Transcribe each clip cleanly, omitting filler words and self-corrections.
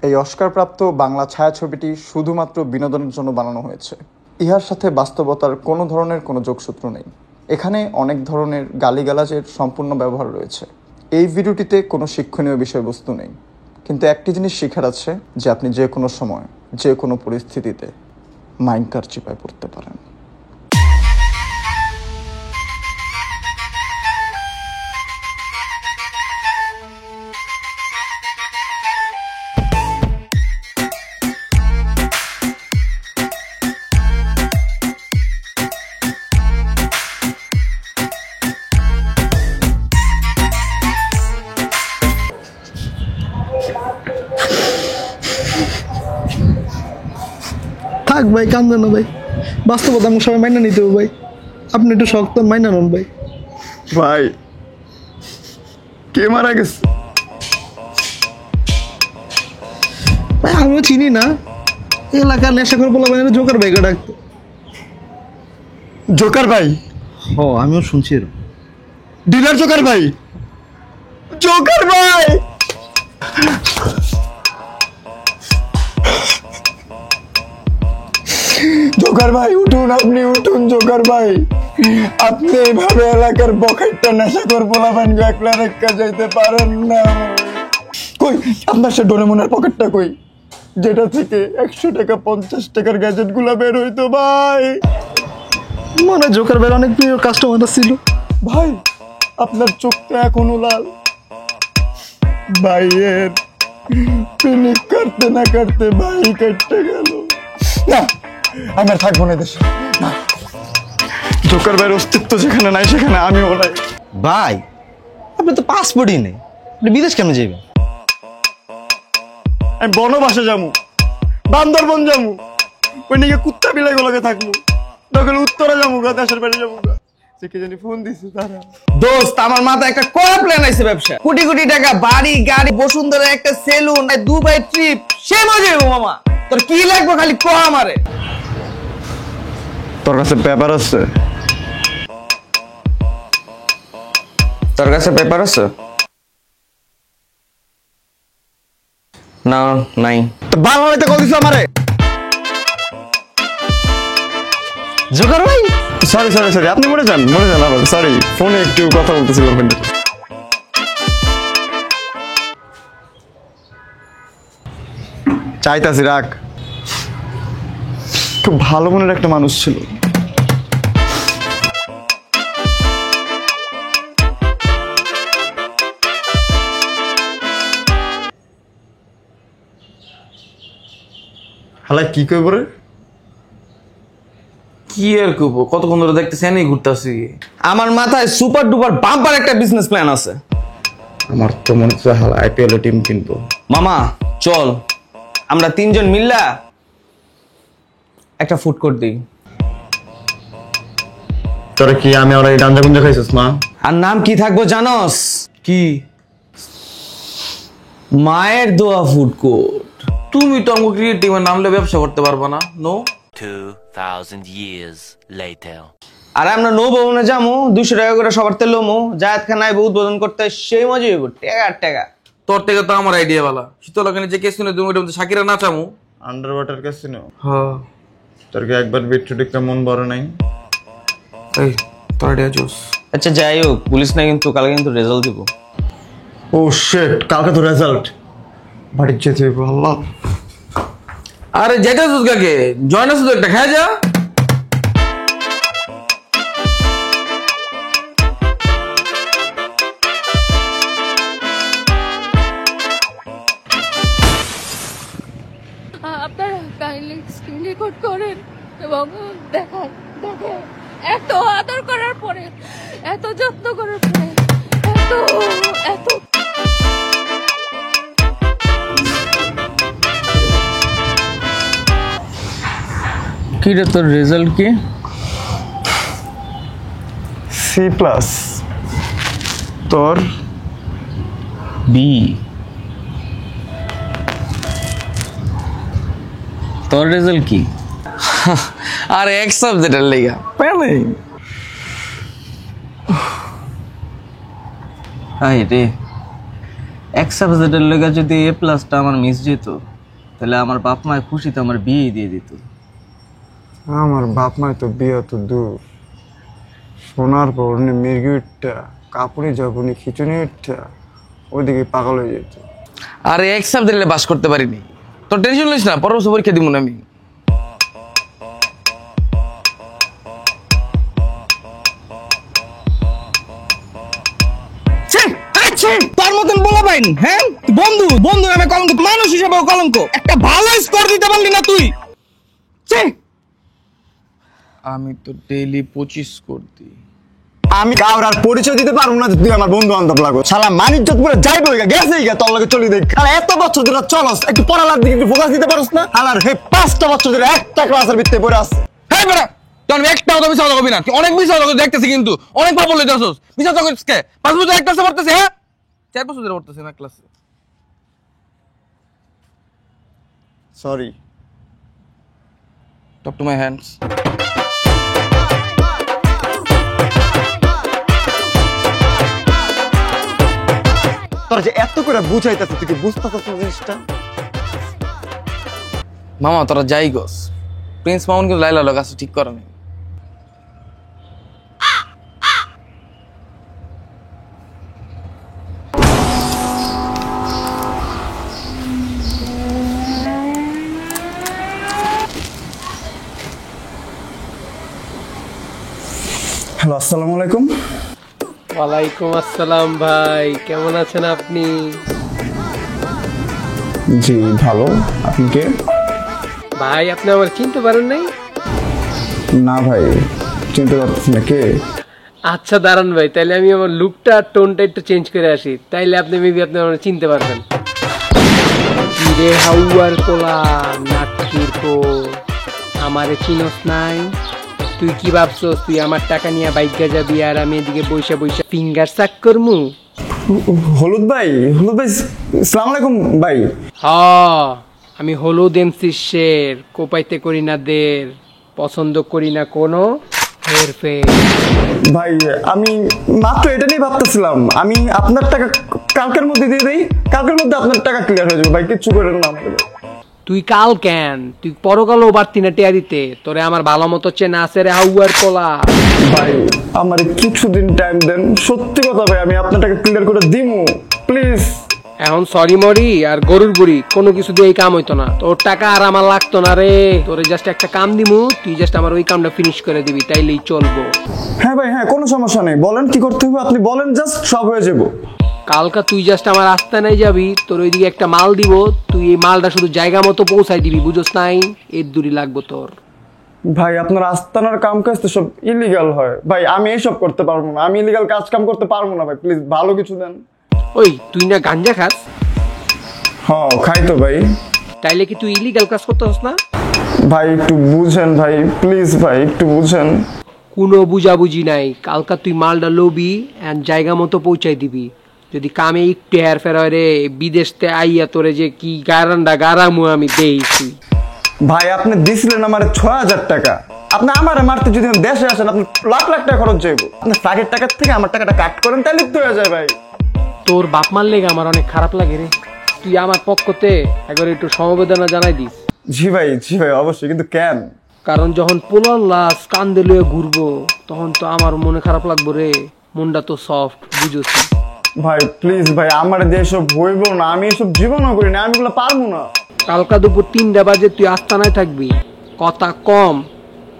এই অস্কারপ্রাপ্ত বাংলা ছায়াছবিটি শুধুমাত্র বিনোদনের জন্য বানানো হয়েছে। ইহার সাথে বাস্তবতার কোনো ধরনের কোনো যোগসূত্র নেই। এখানে অনেক ধরনের গালিগালাজের সম্পূর্ণ ব্যবহার রয়েছে। এই ভিডিওটিতে কোনো শিক্ষণীয় বিষয়বস্তু নেই, কিন্তু একটি জিনিস শেখার আছে যে আপনি যে কোনো সময় যে কোনো পরিস্থিতিতে মাইনকার চিপায় পড়তে পারেন। থাক ভাই, কান্দে না ভাই, বাস্তবতা আমি সবাই মাইনা নিতে হবে ভাই। আপনি একটু শক্ত মাইনা নেন ভাই। ভাই, কে মারা গেছে? ভাই আমিও চিনি না, এলাকার নেশা করে বলা ভাই জোকার ভাইকে ডাকতো। জোকার ভাই? ও আমিও শুনছি এরকম। ডিলার জোকার ভাই? জোকার ভাই! জোকার ভাই উঠুন, আপনি উঠুন জোকার ভাই। আপনি এইভাবে এলাকার বখাইটা নেশা করে বলাবেন, একলা রেখা যাইতে পারেন না। কই আপনার সে ডোরেমনের পকেটটা কই, যেটা থেকে 100 টাকা 50 টাকার গ্যাজেট গুলা বের হইতো ভাই? মনে জোকার ভাই অনেক প্রিয় কাস্টমার ছিল ভাই। আপনার চোখটা এখনো লাল। ভাইয়ের পিনিক কাটতে না কাটতে ভাই কেটে গেল। না, আমি আর থাকবো না দেশে। জোকার ভাইয়ের অস্তিত্ব যেখানে নাই সেখানে আমিও নাই। ভাই আপনি তো পাসপোর্টই নেই, আপনি বিদেশ কেমনে যাবেন? আমি বনবাসে যাবো, বান্দরবন যাবো, ওই নিয়ে কুত্তা বিলাই গুলোকে থাকবো, তখন উত্তরে যাবো গা, দেশের বাড়ি যাবো গা। কে জানি ফোন দিছে তারা। দোস্ত আমার মাথায় একটা কড়া প্ল্যান আছে, ব্যবসা, কোটি কোটি টাকা, বাড়ি গাড়ি, বসুন্ধরা একটা সেলুন, দুবাই ট্রিপ, সে মজা হইবো মামা। তোর কি লাগবে খালি ক আমারে। তোর কাছে পেপার আছে? তোর কাছে পেপার আছে? না, নাই। বাংলাতে কল দিছো আমারে? জোকার ভাই সরি সরি সরি, আপনি মরে যান আবার। সরি, ফোনে একটু কথা বলতেছিল। চাইতাছি রাখ। খুব ভালো মনের একটা মানুষ ছিল। হালা কি কইব রে? কি আর করবো, কতক্ষণ ধরে দেখতেছি এনেই ঘুরতেছি। আমার মাথায় সুপার ডুপার বাম্পার একটা বিজনেস প্ল্যান আছে। আমার তো মনে হচ্ছে হালা আইপিএল টিম কিনবো। মামা চল আমরা তিনজন মিল্লা একটা ফুড কোর্ট দিই। তোরা কি আমি ওরা গাঞ্জা গুঞ্জা খাইছিস না? আর নাম কি থাকবো জানোস? কি? মায়ের দোয়া ফুড কোর্ট। তুমি তো আমাকে ক্রিয়েটিভ নামলে ব্যবসা করতে পারবা না। No 2000 years later. আর আমরা নো ভবনে যাবো, 200 টাকা করে সবার তেল লমো, জায়েদ খানায় উদ্বোধন করতে সেই মজা হইব। টাকা টাকা তোর থেকে তো আমার আইডিয়া বালা। শীতলখানে যে কেস কিনে তুমি ওটার মধ্যে শাকিরা নাচামু। Under water casino? হ্যাঁ। তোর কি একবার বিট্টু টিকটা মন বড় নাই? এই তোর আইডিয়া জোস। আচ্ছা যাই হোক, পুলিশ না কিন্তু কালকে কিন্তু রেজাল্ট দিব। ও শিট, কালকে তো রেজাল্ট। বাড়ি যেতে হইব। আল্লাহ। আরে যেটা জোস কাকে জয়েন আছে তো একটা খায় যা। আপনারা কাইন্ডলি স্ক্রিন রেকর্ড করেন এবং দেখেন এত আদর করার পরে, এত যত্ন করার পরে, এত এত কি রে তোর রেজাল্ট কি? C+। তোর? বি। তোর রেজাল্ট কি? আর এক সাবজেক্টের লেগা পেলে। আই রে, এক সাবজেক্টের লেগা যদি A+টা আমার মিস যেত তাহলে আমার বাপ মায়ের খুশিতে আমার বিয়ে দিয়ে দিত। আমার বাপ মায় তো বিয়ে তো দূর, সোনার পর মির্গি উঠটা, কাপড়ি জগুনি খিচুনি উঠটা, ওইদিকে পাগল হয়ে যেত। আরে এক সাবজেক্ট দিলে পাস করতে পারিনি, তোর টেনশন নিস না, পরের বছর পরীক্ষা দিব না আমি। তোর মতন বলা পাইন, হ্যাঁ বন্ধু বন্ধু নামে কলঙ্ক, মানুষ হিসেবে কলঙ্ক। একটা ভালো স্কোর দিতে পারলি না তুই। আমি তো ডেইলি 25 করতি। আমি কাউর আর পরিচয় দিতে পারবো না যে তুই আমার বন্ধু বান্ধব লাগো। শালা মানিজ্জত পুরো যাইবো গেছেই গা, তোর লগে চলি দেখ। আর এত বছর ধরে চলস, একটু পড়ালার দিকে একটু ফোকাস দিতে পারস না? আর হে 5টা বছর ধরে একটা ক্লাসের ভিতরে পড়ে আছে। হ্যাঁ বেটা, তুই আমি একটাও তো মিশা করবি না, তুই অনেক মিশা কথা দেখতেছি, কিন্তু অনেক পাপ বলে যাচ্ছিস। মিশা তো করছিস কে? 5 বছর এক ক্লাসে পড়তেছিস, হ্যাঁ 4 বছর ধরে পড়তেছিস এক ক্লাসে। Sorry. Top to my hands. তোর যে এত করে বুঝাইতেছে, তুই কি বুঝতেছিস না জিনিসটা? মামা তোরা যাই গস, প্রিন্স মামুন কিন্তু লাইলা লোক আছে ঠিক করে নি। হ্যালো, আসসালামু আলাইকুম। ওয়ালাইকুম আসসালাম ভাই, কেমন আছেন আপনি? জি ভালো, আপনি কে? ভাই আপনি আমার চিনতে পারেন নাই? না ভাই, চিনতে পারতেছি না, কে? আচ্ছা দাঁড়ান ভাই, তাইলে আমি আমার লুকটা টোনটা একটু চেঞ্জ করে আসি, তাইলে আপনি মেবি আপনি আমার চিনতে পারবেন। রে হাউয়ার কোলা নাটকির কো, আমারে চিনস নাই? তুই কি ভাবছস তুই আমার টাকা নিয়ে বাইকা যাবি আর আমি এদিকে বইসা বইসা ফিঙ্গার সাক করমু? হলুদ ভাই, হলুদ ভাই, আসসালামু আলাইকুম ভাই। আমি হলুদ এমসি শের, কোপাইতে করি না দের, পছন্দ করি না কোনো হেরফের। ভাই আমি মাত্র এটা নিয়ে ভাবতেছিলাম, আমি আপনার টাকা কালকের মধ্যে দিয়ে দেই, কালকের মধ্যে আপনার টাকা ক্লিয়ার হয়ে যাবে ভাই, কিচ্ছু করেন না আমাকে। তুই কাল কেন, তুই পরকালও বাড়তি না টেয়া দিতে, তোরে আমার ভালো মতো চেনা আছে রে হাউয়ার কোলা। ভাই আমার কিছুদিন টাইম দেন, সত্যি কথা ভাই, আমি আপনার টাকা ক্লিয়ার করে দিমু, প্লিজ। এখন সরি মরি আর গরুর বুড়ি কোনো কিছু দিয়ে এই কাম হইতো না, তোর টাকা আর আমার লাগতো না রে, তোরে জাস্ট একটা কাম দিমু, তুই জাস্ট আমার ওই কামটা ফিনিশ করে দিবি, তাইলেই চলবো। হ্যাঁ ভাই হ্যাঁ, কোনো সমস্যা নেই, বলেন কি করতে হবে, আপনি বলেন, জাস্ট সব হয়ে যাবো। কালকা তুই জাস্ট আমার আস্তানায় যাবি, তোর ওইদিকে একটা মাল দিব, তুই এই মালটা শুধু জায়গা মতো পৌঁছাই দিবি, বুঝোস নাই? এর দূরই লাগবো তোর। ভাই আপনার আস্তানার কাম কাজ তো সব ইলিগাল হয় ভাই, আমি এসব করতে পারবো না, আমি ইলিগাল কাজ কাম করতে পারবো না ভাই, প্লিজ ভালো কিছু দেন। ওই তুই না গাঞ্জা খাস? হ্যাঁ খাই তো ভাই। তাইলে কি তুই ইলিগাল কাজ করতেছস না? ভাই একটু বুঝেন ভাই, প্লিজ ভাই একটু বুঝেন। কোনো বুঝাবুঝি নাই, কালকা তুই মালটা লবি এন্ড জায়গা মতো পৌঁছাই দিবি। যদি কামে একটু হেরফের হয় রে, বিদেশতে আইয়া তোরে যে কি গারান্ডা গারামু আমি দেইছি। ভাই আপনি দিছিলেন আমার 6000 টাকা, আপনি আমারে মারতে যদি দেশে আসেন, আপনি লাখ লাখ টাকা খরচ যাইব, আপনি ফ্লাইটের টাকা থেকে আমার টাকাটা কাট করেন, তাহলে তো হয়ে যায় ভাই। তোর বাপ মার লেগে আমার অনেক খারাপ লাগে রে, তুই আমার পক্ষতে একবার একটু সমবেদনা জানাই দিস। জি ভাই অবশ্যই, কিন্তু কেন? কারণ যখন পোলার লাশ কান্দে লয়ে ঘুরবো, তখন তো আমার মনে খারাপ লাগবো রে, মনটা তো সফট, বুঝছি। ভাই প্লিজ ভাই, আমার দিয়ে এসব হইব না, আমি এসব জীবনও করি না, আমি এগুলো পারবো না। কালকা দুপুর 3টা বাজে তুই আস্তানায় থাকবি, কথা কম,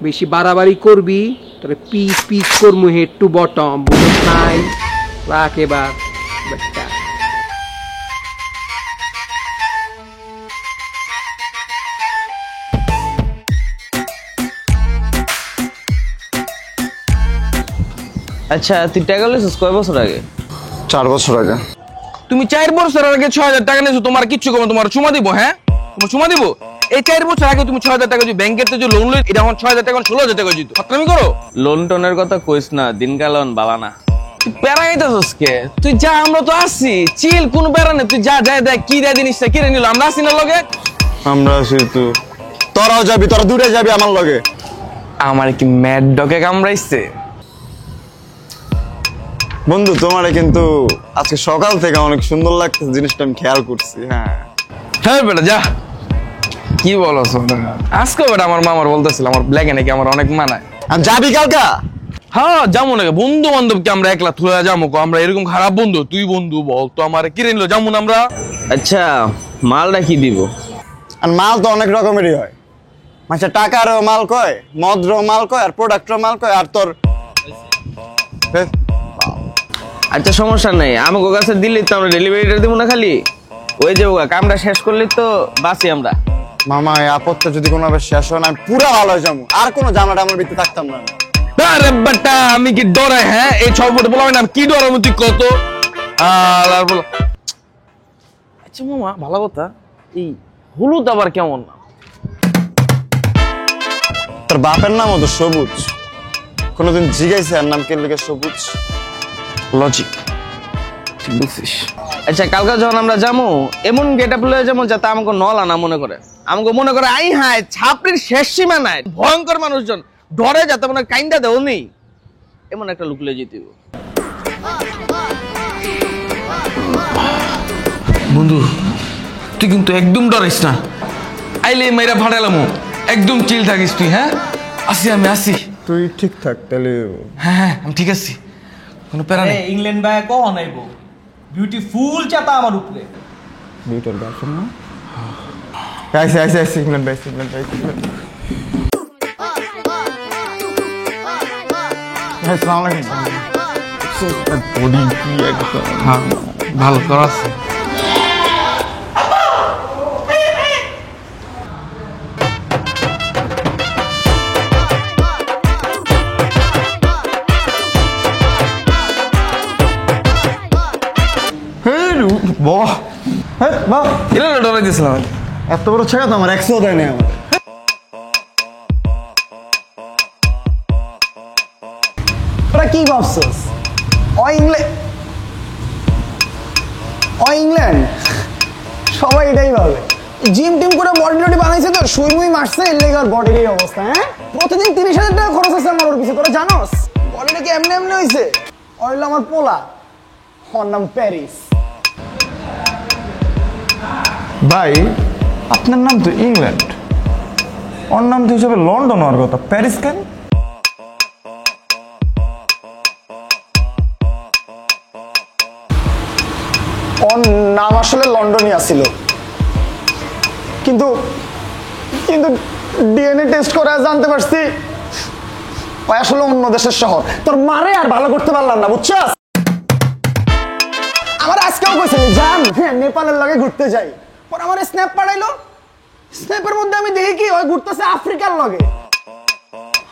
বেশি বাড়াবাড়ি করবি তোরে পিস পিস করমু হেড টু বটম, বুঝছ নাই? রাখ এবার বেটা। আচ্ছা তুই টাকা লইছিস কয় বছর আগে? 4 বছর আগে। তুমি 4 বছর আগে 6000 টাকা নিয়েছো, তোমার কিচ্ছু কমে, তোমার চুমা দিব? হ্যাঁ তোমার চুমা দিব? এই 4 বছর আগে তুমি 6000 টাকা যদি ব্যাংকের থেকে লোন লই, এটা এখন 6000 টাকা 16000 টাকা দিত। ফাতরামি করো। লোন টোনের কথা কইস না, দিনকাল বালা না। তুই প্যারা আইতাছস কে? তুই যা, আমরা তো আছি, চিল, কোনো প্যারা নেই, তুই যা যায় দেখ কি দেয় জিনিসটা কিনে নিল, আমরা আছি না লগে। আমরা আছি তো, তোরাও যাবি, তোরা দূরে যাবি আমার লগে। আমার কি ম্যাড ডগে কামড়াইছে? বন্ধু তোমারে কিন্তু আজকে সকাল থেকে অনেক সুন্দর লাগতেছে, জিনিসটা আমি খেয়াল করছি। হ্যাঁ হ্যাঁ বেটা যা, কি বলো আজকে বেটা আমার মামার বলতেছিল আমার ব্ল্যাকে নাকি আমার অনেক মানায়। আর যাবি কালকা? হ্যাঁ যাবো নাকি, বন্ধু বান্ধবকে আমরা একলা থুয়া যাবো, আমরা এরকম খারাপ বন্ধু? তুই বন্ধু বল তো আমার কিনে নিলো যাবো না আমরা। আচ্ছা মালটা কি দিব? আর মাল তো অনেক রকমেরই হয়, মানে টাকারও মাল কয়, মদরও মাল কয়, আর প্রোডাক্টরও মাল কয়, আর তোর আচ্ছা সমস্যা নাই, আমাকে কাছে দিলে তো আমরা ডেলিভারিটা দিব না, খালি ওই যে কামটা শেষ করলে তো বাঁচি আমরা। মামা এই আপদটা যদি কোনোভাবে শেষ হয় না, আমি পুরা ভালো হয়ে যাবো, আর কোনো জামাটা আমার ভিতরে থাকতাম না। আরে বেটা আমি কি ডরাই? হ্যাঁ এই ছবটা বললাম না কি ডরাবো, তুই কত আর বলো। আচ্ছা মামা ভালো কথা, এই হলুদ আবার কেমন না? তোর বাপের নামও তো সবুজ, কোনোদিন জিজ্ঞাসা আর নাম কে লিখে সবুজ? লজিক ঠিক বলছিস। আচ্ছা কালকে যখন আমরা যাবো এমন গেট আপ লয়ে যাবো যাতে আমাকে নলা না মনে করে, আমাকে মনে করে আই হায় ছাপড়ির শেষ সীমা নাই, ভয়ঙ্কর মানুষজন ডরে যাতে মনে কাইন্দা দেও নেই, এমন একটা লুক লয়ে যেতে হবে। বন্ধু তুই কিন্তু একদম ডরাইস না, আইলে মেয়েরা ভাড়ালাম, একদম চিল থাকিস তুই। হ্যাঁ আসি আমি আসি, তুই ঠিক থাক তাহলে। হ্যাঁ হ্যাঁ আমি ঠিক আছি, কোনো প্যারা নেই। ইংল্যান্ড ভাই কখন আইব? বিউটিফুল চাতা আমার উপরে। বিউটার গার্লফ্রেন্ড না? আইসি আইসি আইসি, ইংল্যান্ড বাইসি, ইংল্যান্ড বাইসি। আসসালামু আলাইকুম। বডি কি একদম ভালো করা আছে। বাহ, হ্যাঁ বাহ, এরা ডরাই দিয়েছিলাম। এত বড় ছেড়া তো আমার 100 দেয় না আমার। তোরা কি ভাবছস? ইংল্যান্ড সবাই এটাই ভাবে, জিম টিম করে বডি টডি বানাইছে তো, সুই মুই মারছে, এর লেগে আর বডির এই অবস্থা। হ্যাঁ প্রতিদিন 30,000 টাকা খরচ আছে আমার ওর পিছে, তোরা জানোস? বডিটা কি এমনি এমনি হয়েছে? ওইল আমার পোলা, ওর নাম প্যারিস। ভাই আপনার নাম তো ইংল্যান্ড, ওর নাম তো হিসাবে লন্ডন হওয়ার কথা, প্যারিস কেন? ওর নাম আসলে লন্ডনই আছিল, কিন্তু কিন্তু ডিএনএ টেস্ট করে জানতে পারছি ওই আসলে অন্য দেশের শহর। তোর মারে আর ভালো করতে পারলাম না, বুঝছস? আমার আজকেও কইছে জান হ্যাঁ নেপালের লগে ঘুরতে যাই, পর আমার স্ন্যাপ পাঠাইলো, স্ন্যাপের মধ্যে আমি দেখি কি ওই ঘুরতেছে আফ্রিকার লগে।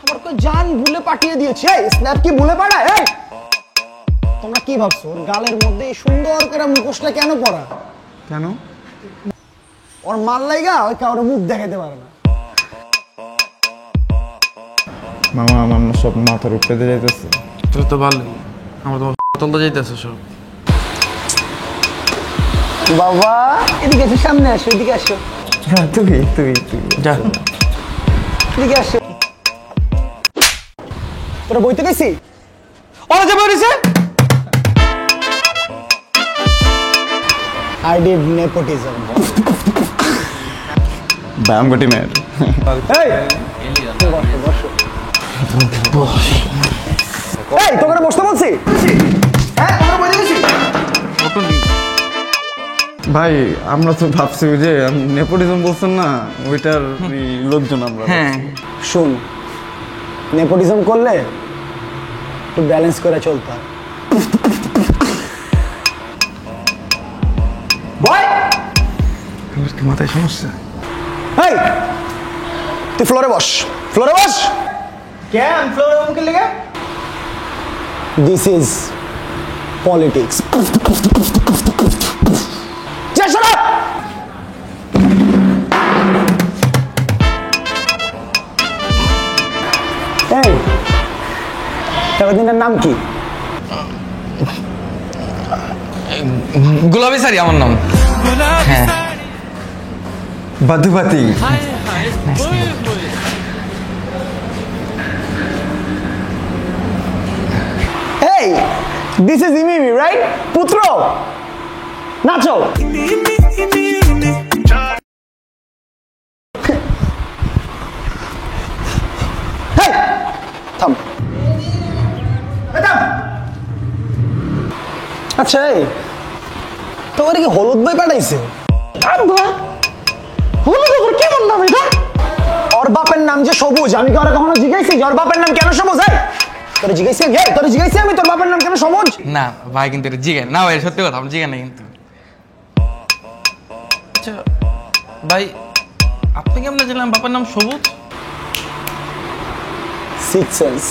আমার কই জান ভুলে পাঠিয়ে দিয়েছি, এই স্ন্যাপ কি ভুলে পাঠায়? এই তোমরা কি ভাবছো ওর গালের মধ্যে এই সুন্দর করে মুখোশটা কেন পরা? কেন? ওর মাল লাইগা ওই কাউরে মুখ দেখাতে পারে না। মামা আমার না সব মাথার উপরে দিয়ে যাইতেছে। তোর তো ভালোই, আমার তোমার তলতে যাইতেছে সব। বাবা এদিকে এসো, সামনে আসো, এদিকে আসো, হ্যাঁ তুই তুই তুই যা এদিকে আসো। তোরা বইতে গেছি ওরা যে বেরিয়েছে। I did nepotism. ব্যায়াম গটি মেয়ের। এই তোকে বসতে বলছি, হ্যাঁ তোমরা বইতে গেছি। ভাই আমরা তো ভাবছি ওই যে নেপোটিজম বলছেন না, ওইটার লোকজন আমরা। হ্যাঁ শুন, নেপোটিজম করলে একটু ব্যালেন্স করে চলতে হয়। কি মাথায় সমস্যা? এই তুই ফ্লোরে বস, ফ্লোরে বস। কেন ফ্লোর মুখে লেগে? This is politics. এই দিনের নাম কি? গোলাপি সারি আমার নাম। হ্যাঁ বাদুবাতি। Hey, this is Imimi, right? পুত্র নাচো। থাম। আচ্ছা এই তোমার কি হলুদ ভাই পাঠাইছে? হলুদ আবার কেমন নাম এটা? ওর বাপের নাম যে সবুজ, আমি কি ওরা কখনো জিজ্ঞাসি যে ওর বাপের নাম কেন সবুজ? তোরে জিজ্ঞাসি আমি তোর বাপের নাম কেন সবুজ? না ভাই কিন্তু এটা জিজ্ঞেস না ভাই, সত্যি কথা আপনি জিজ্ঞেস না কিন্তু। আচ্ছা ভাই আপনি কেমন জানলেন বাবার নাম সবুজ? Six sense.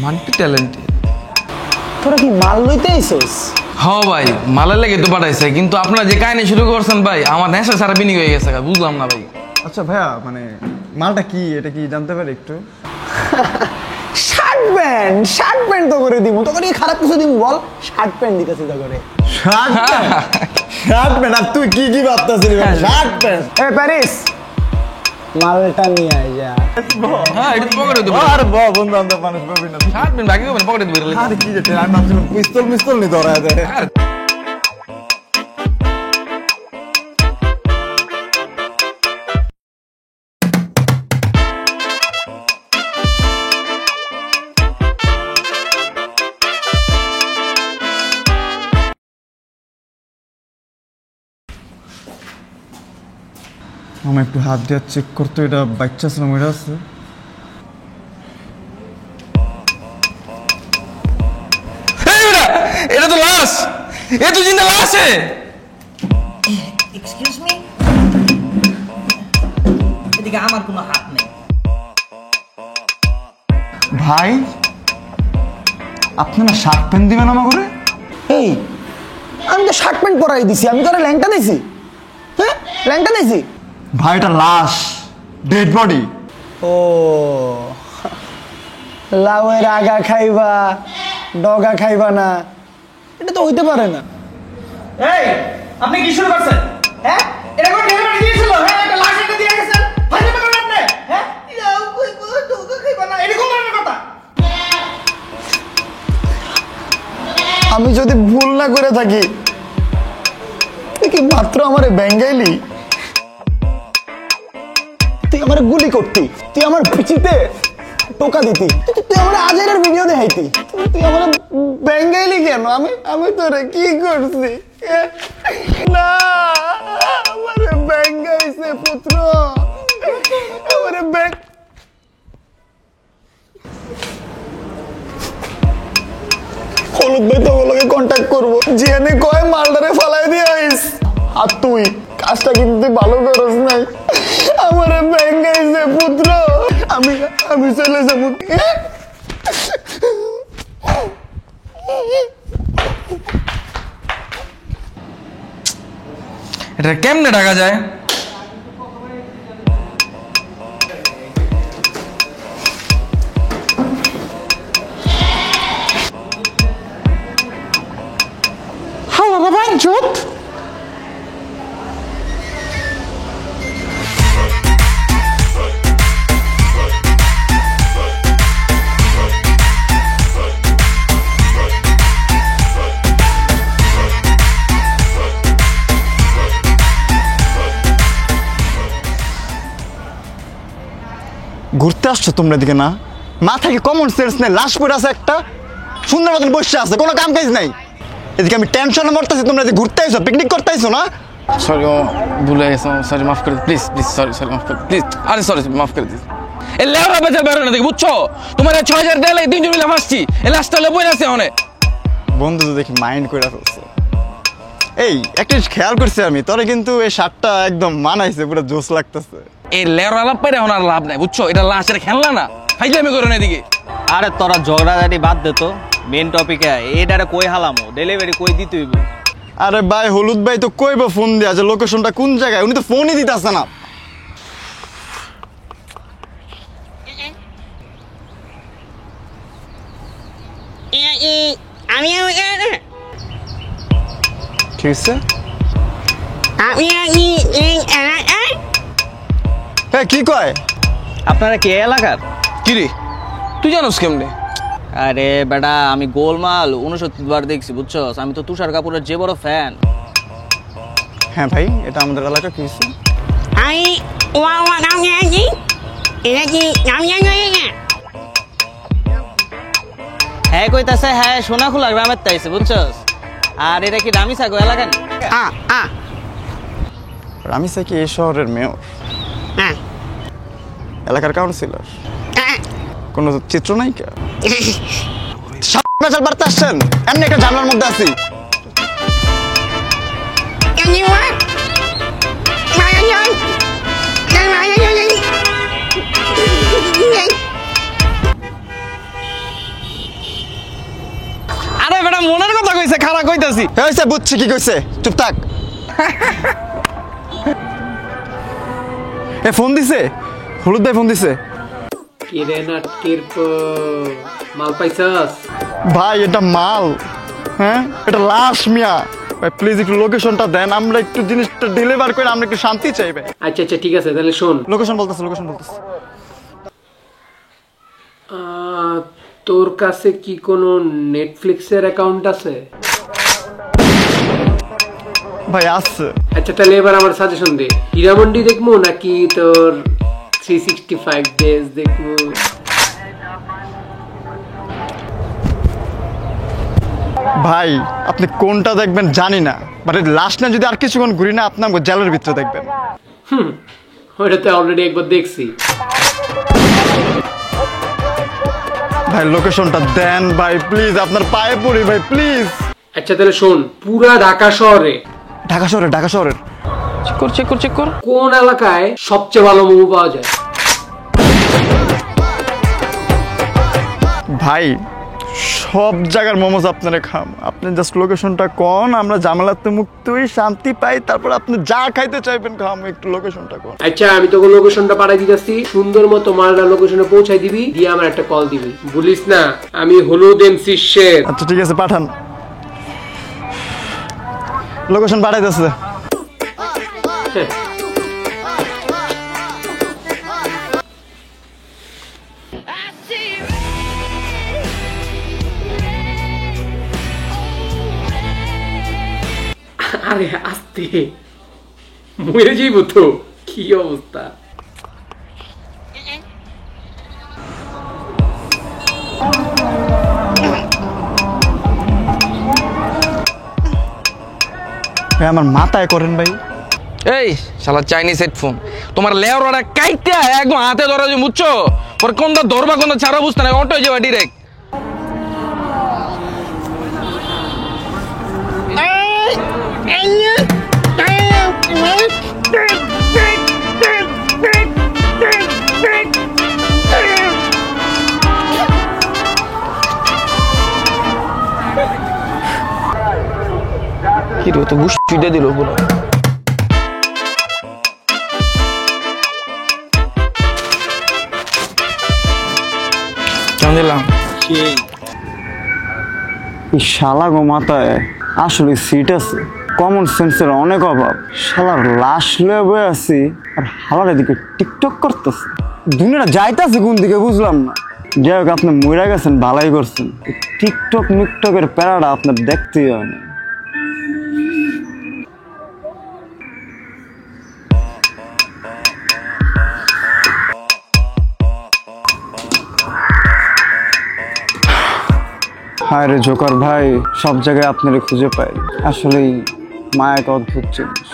Multi talented. তোরা কি মাল লইতে আইছস? হ ভাই মালের লেগে তো পাঠাইছে, কিন্তু আপনারা যে কাহিনী শুরু করছেন ভাই আমার নেশা সারা বিনিয়োগ হয়ে গেছে, বুঝলাম না ভাই। আচ্ছা ভাইয়া, মানে মালটা কি, এটা কি জানতে পারি একটু? শার্ট প্যান্ট তো করে দিব, তোকে কি খারাপ কিছু দিব বল? শার্ট প্যান্ট দিতেছি তো করে। Shirt pant? আর তুই কি কি ভাবতেছিস? Shirt pant? এ প্যারিস মালটা নিয়ে আয় যা। হ্যাঁ এটা পকেটে দেবো। আর বন্ধু বান্ধব মানুষ পাবি না। শার্ট প্যান্ট বাকি হবে পকেটে দেবো। আরে কি যে আমি ভাবছিলাম পিস্তল নি ধরা যায়। আমার একটু হাত দিয়ে চেক করতে, এটা বাচ্চা ছিল এটা আছে। এটা তো লাশ, এ তো জিন্দা লাশ। এক্সকিউজ মি, এদিকে আমার কোনো হাত নেই। ভাই আপনি না শার্ট প্যান্ট দিবেন আমাকে? এই আমি তো শার্ট প্যান্ট পরাই দিছি, আমি তোরা ল্যাংটা দিছি? হ্যাঁ ল্যাংটা দিছি? ভাই এটা লাশ, ডেড বডি। ও লাউয়ের আগা খাইবা ডগা খাইবা না, এটা তো হইতে পারে না। এই আপনি কি শুরু করছেন? হ্যাঁ এটা কোন ডেলিভারি দিয়েছিল? হ্যাঁ একটা লাশ এনে দিয়ে গেছেন, ফাইজলামি করেন আপনি? হ্যাঁ লাউ কই কই ডগা খাইবা না, এটা কোন ধরনের কথা? আমি যদি ভুল না করে থাকি, তুই কি মাত্র আমারে বেঙ্গাইলি? তুই আমার গুলি করতি, তুই আমার পিছিতে টোকা দিতি, তুই আমার আজের ভিডিও দেখাইতি, তুই আমার বেঙ্গাইলি কেন? আমি তোরে কি করছি? না আমারে বেঙ্গাইছে পুত্র, আমারে ব্যাং। হলুদ ভাই তো ওগুলোকে কন্ট্যাক্ট করবো, জিয়ানে কয় মালটারে ফালাই দিয়ে আইস। আর তুই কাজটা কিন্তু তুই ভালো করস নাই, আমারে ব্যাঙ্গাইছে পুত্র, আমি চলে যাবো। এটা কেমনে ঢাকা যায়? হাওয়া বাবা জোত। ঘুরতে আসছো তোমরা এদিকে? না মাথায় কি কমন সেন্স নেই? লাশ পড়ে আছে একটা, সুন্দর মতন বসে আছে, কোনো কাম কাজ নাই। এদিকে আমি টেনশনে মরতেছি, তোমরা এদিকে ঘুরতে আইছো, পিকনিক করতে আইছো না? সরি ভুলে গেছো, সরি মাফ করে প্লিজ প্লিজ, সরি মাফ করে প্লিজ। আরে সরি মাফ করে দিস। এ লেওরা বেচার বেরো না দেখি, বুঝছো? তোমার 6000 দেলে 3 জন মিলে আসছি, এ লাস্টটা বই আছে অনেক। বন্ধু তো দেখি মাইন্ড করে ফেলছে। এই একটা জিনিস খেয়াল করছি আমি, তোরে কিন্তু এই শার্টটা একদম মানাইছে, পুরো জোস লাগতেছে। এই লেওরা লাভ পাইরে এখন আর লাভ নাই, বুঝছো? এটা লাশ, এটা খেলনা না, ফাইজলামি করো না এদিকে। আরে তোরা ঝগড়াঝাটি বাদ দে তো, মেন টপিকে এটারে কই হালামো, ডেলিভারি কই দিতে হইব? আরে ভাই হলুদ ভাই তো কইব ফোন দিয়া যে লোকেশনটা কোন জায়গায়, উনি তো ফোনই দিতেছে না। ঠিক আছে, হ্যাঁ কি কয়? আপনারা কে এলাকার? কি রে তুই জানোস কেমনে? আরে বেটা আমি গোলমাল 69 বার দেখছি, বুঝছো? আমি তো তুষার কাপুরের যে বড় ফ্যান। হ্যাঁ ভাই এটা আমাদের এলাকা। কি হয়েছে? হ্যাঁ কইতাছে হ্যাঁ সোনাখোলা গ্রামের তাইছে বুঝছস। আর এটা কি রামিসা গো এলাকা? রামিসা কি এই শহরের মেয়র? এলাকার কাউন্সিলর? কোনো চিত্র নাই কে? বেচার বাড়তে আসছেন, এমনি একটা ঝামেলার মধ্যে আছি। আরে বেটা মনের কথা কইছে, খারাপ কইতাছি। হয়েছে, বুঝছি কি কইছে, চুপ থাক। এ ফোন দিছে, হলুদ ভাই ফোন দিছে। কিরে নাটকের মাল পাইছাস? ভাই এটা মাল, হ্যাঁ এটা লাশ মিয়া। ভাই প্লিজ একটু লোকেশনটা দেন, আমরা একটু জিনিসটা ডেলিভার করে আমরা একটু শান্তি চাই ভাই। আচ্ছা আচ্ছা ঠিক আছে, তাহলে শোন। লোকেশন বলতেছে। তোর কাছে কি কোনো নেটফ্লিক্সের অ্যাকাউন্ট আছে? ভাই আছে। আচ্ছা তাহলে এবার আমার সাজেশন দে, হীরামন্ডি দেখবো নাকি তোর 365 ডেজ দেখবো? ভাই আপনি কোনটা দেখবেন জানি না, বাট লাস্ট না যদি আর কিছুক্ষণ ঘুরি না আপনার জেলের ভিতরে দেখবেন। ওইটাতে অলরেডি একবার দেখছি। ভাই লোকেশনটা দেন ভাই প্লিজ, আপনার পায়ে পড়ি ভাই প্লিজ। আচ্ছা তাহলে শোন, পুরা ঢাকা শহরে চেক কর। কোন এলাকায় সবচেয়ে ভালো মোমো পাওয়া যায়? ভাই সব জায়গার মোমোজ আপনারা খাম, আপনি জাস্ট লোকেশনটা কোন, আমরা ঝামেলাতে মুক্ত হই, শান্তি পাই, তারপর আপনি যা খাইতে চাইবেন খাম, একটু লোকেশনটা কোন। আচ্ছা আমি তোকে লোকেশনটা পাঠাই দিতেছি, সুন্দর মতো মালটা লোকেশনে পৌঁছাই দিবি, দিয়ে আমার একটা কল দিবি। বলিস না আমি হলুদ এমসি শের। আচ্ছা ঠিক আছে, পাঠান, লোকেশন পাঠাইতেছে। আরে আস্তে, মরে যাইব তো, কি অবস্থা। ভাই আমার মাথায় করেন ভাই। এই শালা চাইনিজ হেডফোন, তোমার লেওরা কাইতে একদম হাতে ধরা যে মুচ্ছো, পরে কোনটা ধরবা কোনটা ছাড়া বুঝতে না, অটো যাবা ডিরেক্ট। কি রে তো গুষ্টি দিয়ে দিল পুরো। দিলাম শালা গো মাথায় আসলে সিট আছে, কমন সেন্সের অনেক অভাব। শালার লাশ লয়ে বয়ে আছি আর হালার এদিকে টিকটক করতেছে। দুনিয়াটা যাইতেছে কোন দিকে বুঝলাম না। যাই হোক আপনি মরে গেছেন, ভালাই করছেন। টিকটক মিকটকের প্যারাটা আপনার দেখতেই হয় না। হায় রে জোকার ভাই, সব জায়গায় আপনারে খুঁজে পাই। আসলেই মায়া এক অদ্ভুত জিনিস।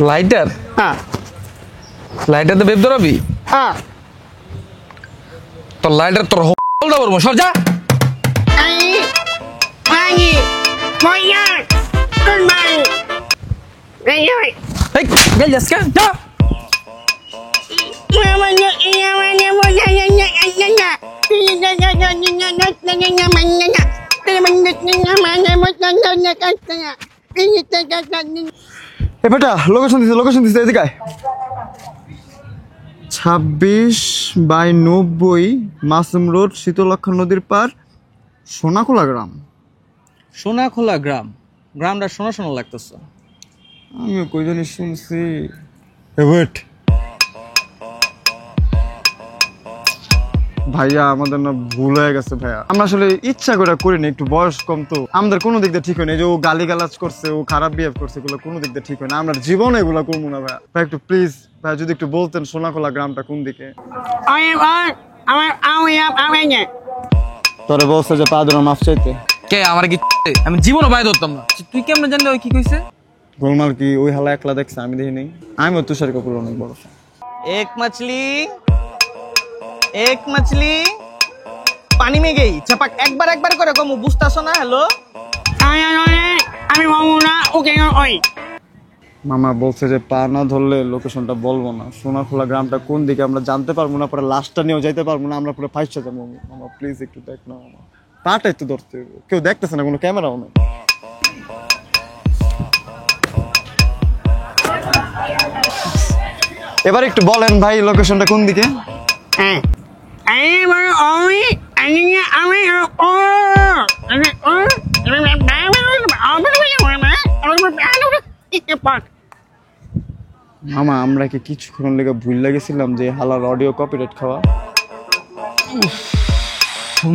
লাইটার? হ্যাঁ লাইটার তো বেব ধরাবি? হ্যাঁ। তোর লাইটার তোর হোল দাবর সর যা। এই গেল যাস কে যা। এ বেটা লোকেশন দিছে এদিকে আয়। 26/90 মাসুম রোড, শীতলক্ষা নদীর পার, সোনাখোলা গ্রাম। সোনাখোলা গ্রামটা শোনা শোনা লাগতেছে। আমিও কই জানি শুনছি। এ ওয়েট, ভাইয়া আমাদের না ভুল হয়ে গেছে ভাইয়া, আমরা আসলে ইচ্ছা করে করিনি, একটু বয়স কম তো আমাদের কোনো দিক দিয়ে ঠিক হয়নি। এই যে ও গালিগালাজ করছে, ও খারাপ বিহেভ করছে, এগুলো কোনো দিক দিয়ে ঠিক হয় না, আমরা জীবনে এগুলো করবো না ভাইয়া। ভাই একটু প্লিজ ভাই যদি একটু বলতেন সোনাখোলা গ্রামটা কোন দিকে। তোরে বলছে যে পা ধরে মাফ চাইতে। কে আমার কি আমি জীবনও বাইরে ধরতাম না, তুই কেমন জানলি ওই কি কইছে? গোলমাল কি ওই হালা একলা দেখছে, আমি দেখি নাই। আমিও তুষার কাপুর অনেক বড় fan। এক মছলি পানি মে গই চপাক একবার একবার করে কম বুঝতাছো না? হ্যালো আমি মামুনা ওকে ওই মামা বলছে যে পা না ধরলে লোকেশনটা বলবো না, সোনাখোলা গ্রামটা কোন দিকে আমরা জানতে পারবো না, পরে লাশটা নিয়েও যাইতে পারবো না, আমরা পুরো ফাইসা যাবো। মামা প্লিজ একটু দেখ না মামা, পাটা একটু ধরতে হবে। কেউ দেখতেছে না, কোনো ক্যামেরাও নেই। এবার একটু বলেন ভাই লোকেশনটা কোন দিকে? মামা আমরা কি কিছুক্ষণ লেগে ভুল লাগেছিলাম যে হালার অডিও কপিরাইট খাওয়া?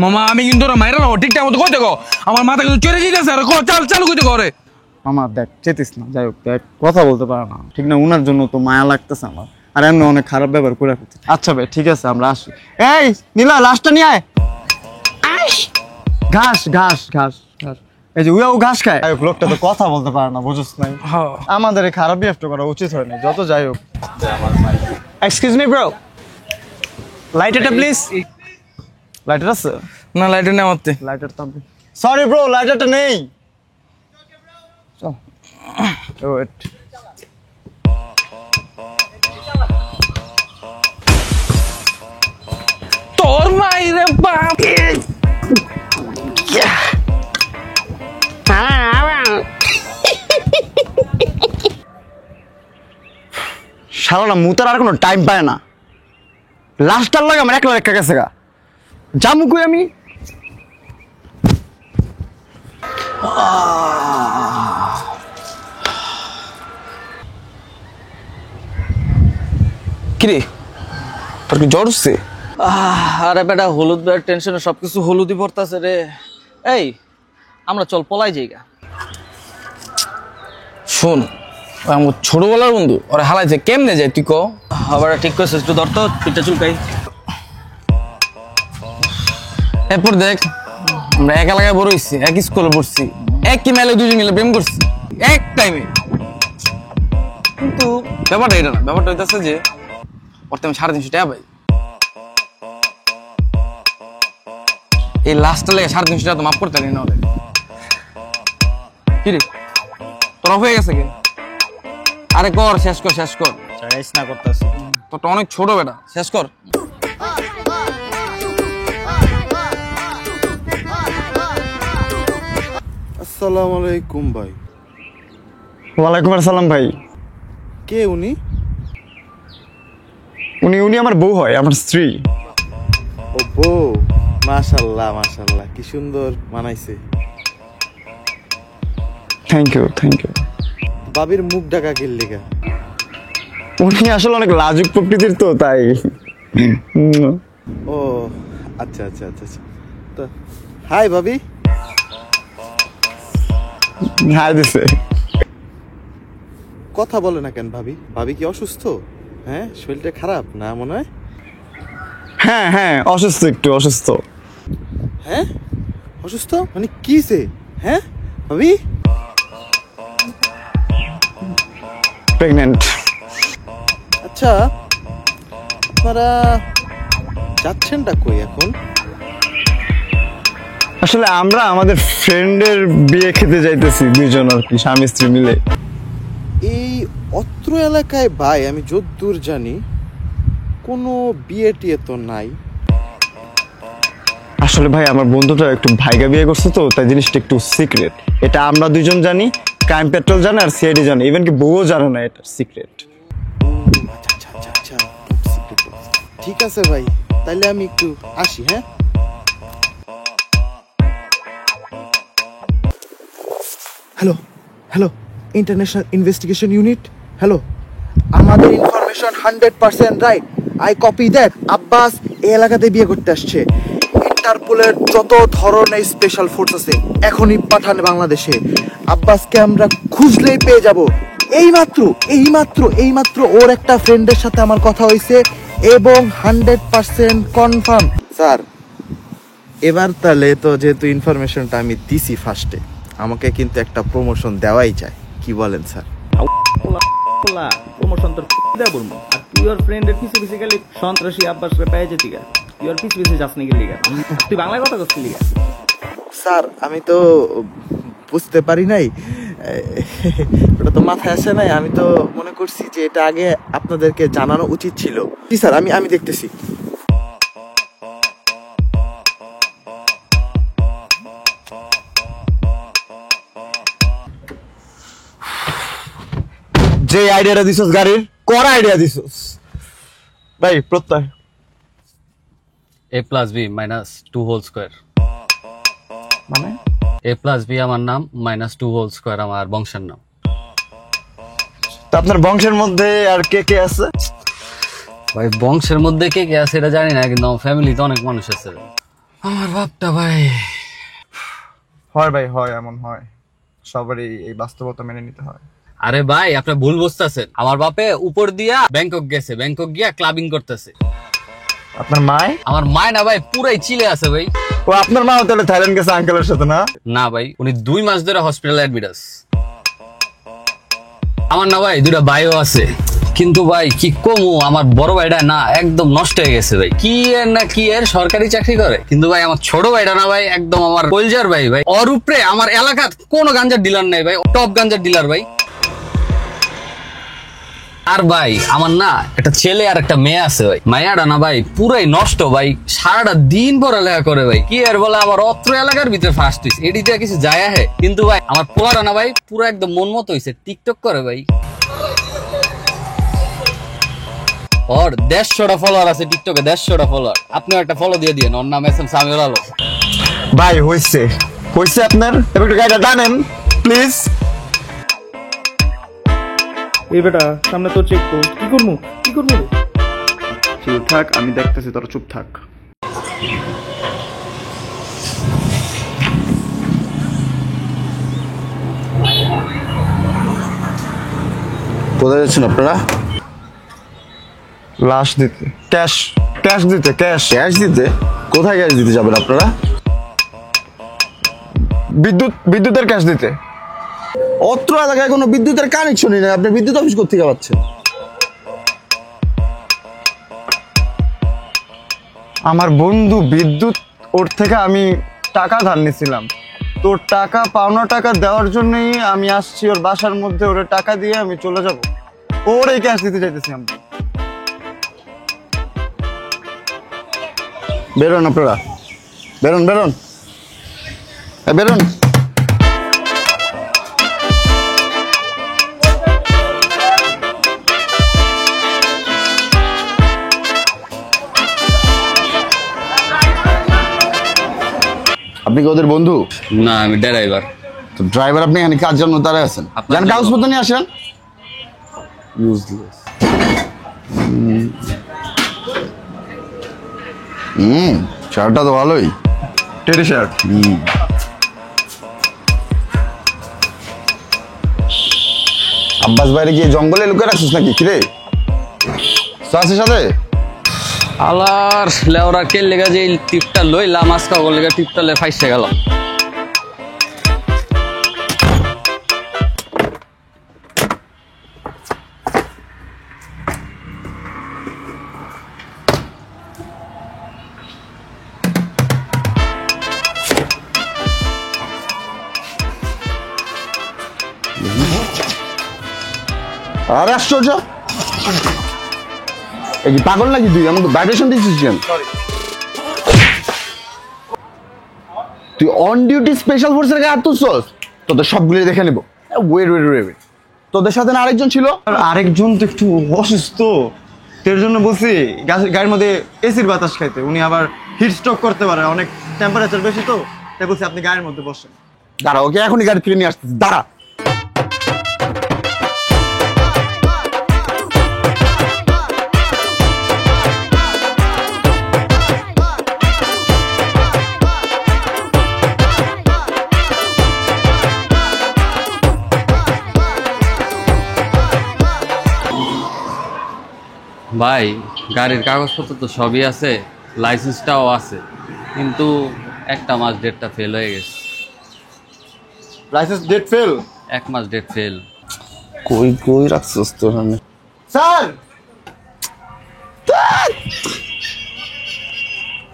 মামা আমি কিন্তু ওরা মাইরা নাও ঠিকঠাক মতো কইতে গো, আমার মাথা কিন্তু চড়ে যেতেছে আর চালু কইতে করে। মামা দেখ চেতিস না, যাই হোক দেখ কথা বলতে পারে না ঠিক না, উনার জন্য তো মায়া লাগতেছে আমার, আর এমনি অনেক খারাপ ব্যবহার করে ফেলছে। আচ্ছা ভাই ঠিক আছে আমরা আসি। এই নীলা লাশটা নিয়ে আয়। ঘাস ঘাস ঘাস ঘাস, এই যে উইয়াও ঘাস খায়। যাই হোক লোকটা তো কথা বলতে পারে না, বুঝছ নাই? আমাদের এই খারাপ বিহেভ করা উচিত হয় না, যত যাই হোক। এক্সকিউজ মি ব্রো, লাইটারটা প্লিজ। লাইটার আছে? না লাইটার নেই আমারতে। লাইটার তো সরি ব্রো, লাইটারটা নেই। চল ওয়েট। তোর মাইরে বাপ শালারা মুতার আর কোনো টাইম পায় না, লাস্টার লাগে আমার একলা রেখা গেছে গা, জামু কই আমি। কিরে তোর কি জ্বর হচ্ছে? আরে বেটা হলুদ বেড়ার টেনশনে সবকিছু হলুদই পড়তাছে রে। এই আমরা চল পলাই যাইগা। শোন আমার ছোটবেলার বন্ধু ওরা হালাইছে, কেমনে যায় তুই ক? আবার ঠিক করছিস, একটু ধর তো পিঠটা চুলকাই। এরপর দেখ আমরা এক এলাকায় বড় হইছি, এক স্কুলে পড়ছি, একই মেলে দুজন মিলে প্রেম করছি এক টাইমে। কিন্তু ব্যাপারটা এটা না, ব্যাপারটা হইতেছে যে ওর আমি 350 টাকা পাই, এই লাস্টটা লেগে 350 টাকা তো মাফ করতে পারি না ওদের। কিরে তোর অফ হয়ে গেছে কে? আরে কর, শেষ কর শেষ কর। না করতেছি তোরটা অনেক ছোট বেটা, শেষ কর। আসসালামু আলাইকুম ভাই। ওয়ালাইকুম আসসালাম ভাই। কে উনি? উনি উনি আমার বউ হয়, আমার স্ত্রী। ও বউ, মাশাআল্লাহ মাশাআল্লাহ, কি সুন্দর মানাইছে। Thank you thank you. বাবির মুখ ঢাকা গেল লেগা? উনি আসলে অনেক লাজুক প্রকৃতির তো তাই। ও আচ্ছা আচ্ছা আচ্ছা আচ্ছা। তো হাই ভাবি। হাই দিছে। কথা বলে না কেন ভাবি? ভাবি কি অসুস্থ? হ্যাঁ শরীরটা খারাপ না মনে হয়? হ্যাঁ হ্যাঁ অসুস্থ, একটু অসুস্থ। হ্যাঁ অসুস্থ মানে কিসে? হ্যাঁ ভাবি প্রেগন্যান্ট। আচ্ছা আপনারা যাচ্ছেনটা কই এখন? আসলে আমরা আমাদের ফ্রেন্ডের বিয়ে খেতে যাইতেছি দুইজন আর কি, স্বামী স্ত্রী মিলে। এই অত্র এলাকায় ভাই আমি যতদূর জানি কোনো বিয়ে টিয়ে তো নাই। আসলে ভাই আমার বন্ধুটা একটু ভাইগা বিয়ে করছে তো, তাই জিনিসটা একটু সিক্রেট। এটা আমরা দুইজন জানি, ক্রাইম পেট্রোল জানে আর সিআইডি জানে, ইভেন কি বউও জানে না এটা সিক্রেট। আচ্ছা আচ্ছা আচ্ছা ঠিক আছে ভাই, তাইলে আমি একটু আসি। হ্যাঁ hello hello, international investigation unit, hello. আমাদের information 100% right. I copy that Abbas এই এলাকাতে বিয়ে করতে আসছে। ইন্টারপোলের যত ধরনের স্পেশাল ফোর্স আছে এখনই পাঠান বাংলাদেশে। আব্বাসকে আমরা খুঁজলেই পেয়ে যাব। এইমাত্র ওর একটা ফ্রেন্ডের সাথে আমার কথা হয়েছে এবং 100% কনফার্ম। স্যার এবার তাহলে তো যেহেতু ইনফরমেশনটা আমি দিছি ফার্স্টে, আমাকে কিন্তু একটা প্রমোশন দেওয়াই যায়, কি বলেন স্যার? প্রমোশন তোর দেয়া বলবো। আর তুই ওর ফ্রেন্ডের পিছে পিছে গেলে সন্ত্রাসী আব্বাস রে পেয়ে যেতি গা। তুই ওর পিছে পিছে যাস নাকি লিগা? তুই বাংলায় কথা কচ্ছিস লিগা? স্যার আমি তো বুঝতে পারি নাই, ওটা তো মাথায় আসে নাই। আমি তো মনে করছি যে এটা আগে আপনাদেরকে জানানো উচিত ছিল। জি স্যার, আমি দেখতেছি। যে আইডিয়াটা দিছস গাড়ির, করা আইডিয়া দিছস ভাই। প্রত্যয় a plus b minus 2 whole square মানে a plus b আমার নাম minus 2 whole square আমার বংশের নাম। তা আপনার বংশের মধ্যে আর কে কে আছে? ভাই বংশের মধ্যে কে কে আছে এটা জানি না, কিন্তু আমার ফ্যামিলিতে অনেক মানুষ আছে। আমার বাপটা ভাই হয় ভাই, হয়, এমন হয়। সবারই এই বাস্তবতা মেনে নিতে হয়। আরে ভাই আপনি ভুল বুঝতেছেন। আমার বাপে উপর দিয়া ব্যাংকক গেছে, ব্যাংকক গিয়া ক্লাবিং করতেছে। আপনার মায়? আমার মায় না ভাই পুরাই চিলে আছে ভাই। ও আপনার মা তাহলে থাইল্যান্ড গেছে আঙ্কেলের সাথে না? না ভাই, উনি 2 মাস ধরে হসপিটালে অ্যাডমিট আছে। আমার না ভাই 2টা ভাইও আছে, কিন্তু ভাই কি কমু, আমার বড় ভাইটা না একদম নষ্ট হয়ে গেছে ভাই। কি এর না কি এর সরকারি চাকরি করে, কিন্তু ভাই আমার ছোট ভাইটা না ভাই একদম আমার কলজার ভাই। ভাই ওর উপরে আমার এলাকার কোনো গাঞ্জার ডিলার নাই ভাই, টপ গাঞ্জার ডিলার ভাই। আর ভাই আমার না একটা ছেলে আর একটা মেয়ে আছে ভাই। মায়াটা না ভাই পুরাই নষ্ট ভাই, সারাটা দিন পড়ালেখা করে ভাই। কি আর বলে আমার অত্র এলাকার ভিতরে ফার্স্ট হইছে, এদিকে কিছু যায় আহে। কিন্তু ভাই আমার পোলাটা না ভাই পুরো একদম মন মতো হইছে, টিকটক করে ভাই। ওর 150টা ফলোয়ার আছে টিকটকে, 150টা ফলোয়ার। আপনিও একটা ফলো দিয়ে দিয়েন, ওর নাম এসএম সামিউল আলম। ভাই হইছে আপনার, এবার একটু গাড়িটা টানেন প্লিজ। এই বেটা সামনে তো চেক পোস্ট, কি করবো রে? চুপ থাক, আমি দেখতেছি, তোরা চুপ থাক। কোথায় যাচ্ছেন আপনারা? লাশ দিতে। ক্যাশ দিতে। ক্যাশ দিতে? কোথায় ক্যাশ দিতে যাবেন আপনারা? বিদ্যুতের ক্যাশ দিতে। অত্র এলাকায় কোনো বিদ্যুতের কানেকশনই নেই, আপনি বিদ্যুৎ অফিস কোথেকে পাচ্ছেন? আমার বন্ধু বিদ্যুৎ, ওর থেকে আমি টাকা ধার নিয়েছিলাম। তোর টাকা, পাওনা টাকা দেওয়ার জন্যই আমি আসছি ওর বাসার মধ্যে। ওরে টাকা দিয়ে আমি চলে যাব, ওর এই ক্যাশ দিতে চাইতেছি আমি। বেরোন আপনারা, বেরোন। আপনি কি ওদের বন্ধু? না আমি ড্রাইভার। তো ড্রাইভার আপনি এখানে কাজ জন্য দাঁড়ায় আছেন, যান কাগজপত্র নিয়ে আসেন। ইউজলেস। শার্টটা তো ভালোই, টেরি শার্ট। আব্বাস বাইরে গিয়ে জঙ্গলে লুকিয়ে রাখছিস নাকি? কিরে সাথে সাথে আলার লেওরা কে লেগা যে টিপটা লইলাম আজকে ওর লেগা টিপটা লে ফাইসে গেল। আর আশ্চর্য, এই পাগল নাকি তুই? আমাকে ভাইব্রেশন দিচ্ছিস কেন? তুই অন ডিউটি স্পেশাল ফোর্সের গায়ে হাত তুলছস? তোদের সবগুলো দেখে নেবো। ওয়েট, তোদের সাথে না আরেকজন ছিল? আরেকজন তো একটু অসুস্থ, এর জন্য বলছি গাড়ির মধ্যে এসির বাতাস খাইতে। উনি আবার হিট স্ট্রোক করতে পারে, অনেক টেম্পারেচার বেশি তো, তাই বলছি আপনি গাড়ির মধ্যে বসেন। দাঁড়া, ওকে এখনই গাড়ি থেকে নিয়ে আসতেছি, দাঁড়া। ভাই গাড়ির কাগজপত্র তো সবই আছে, লাইসেন্সটাও আছে, কিন্তু একটা মাস ডেটটা ফেল হয়ে গেছে। License date fail? 1 মাস ডেট ফেল। কই কই রাখছস তো ওখানে? স্যার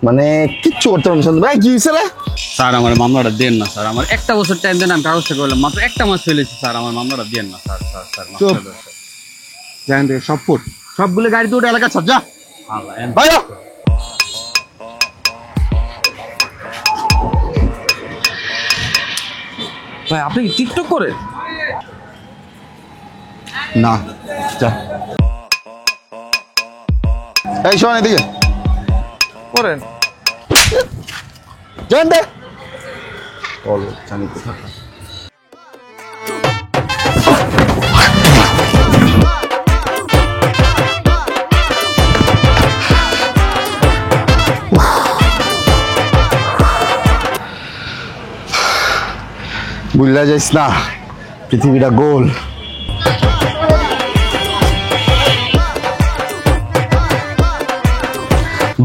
মানে কিচ্ছু করতে পারছেন ভাই, কি হয়েছে রে? স্যার আমার মামলাটা দেন না স্যার, আমার একটা বছর টাইম দেন, আমি কাগজটা করলাম, মাত্র একটা মাস ফেলেছি স্যার, আমার মামলাটা দেন না স্যার। স্যার স্যার জানেন রে, সব ফুট সবগুলো গাড়িতে উঠে এলাকা ছাড়, যা ভাই। ভাই আপনি কি টিকটক করেন? না যা। এই শোন এদিকে করেন জান দে বলো জানি কোথা। বুঝলা যাইস না, পৃথিবীটা গোল।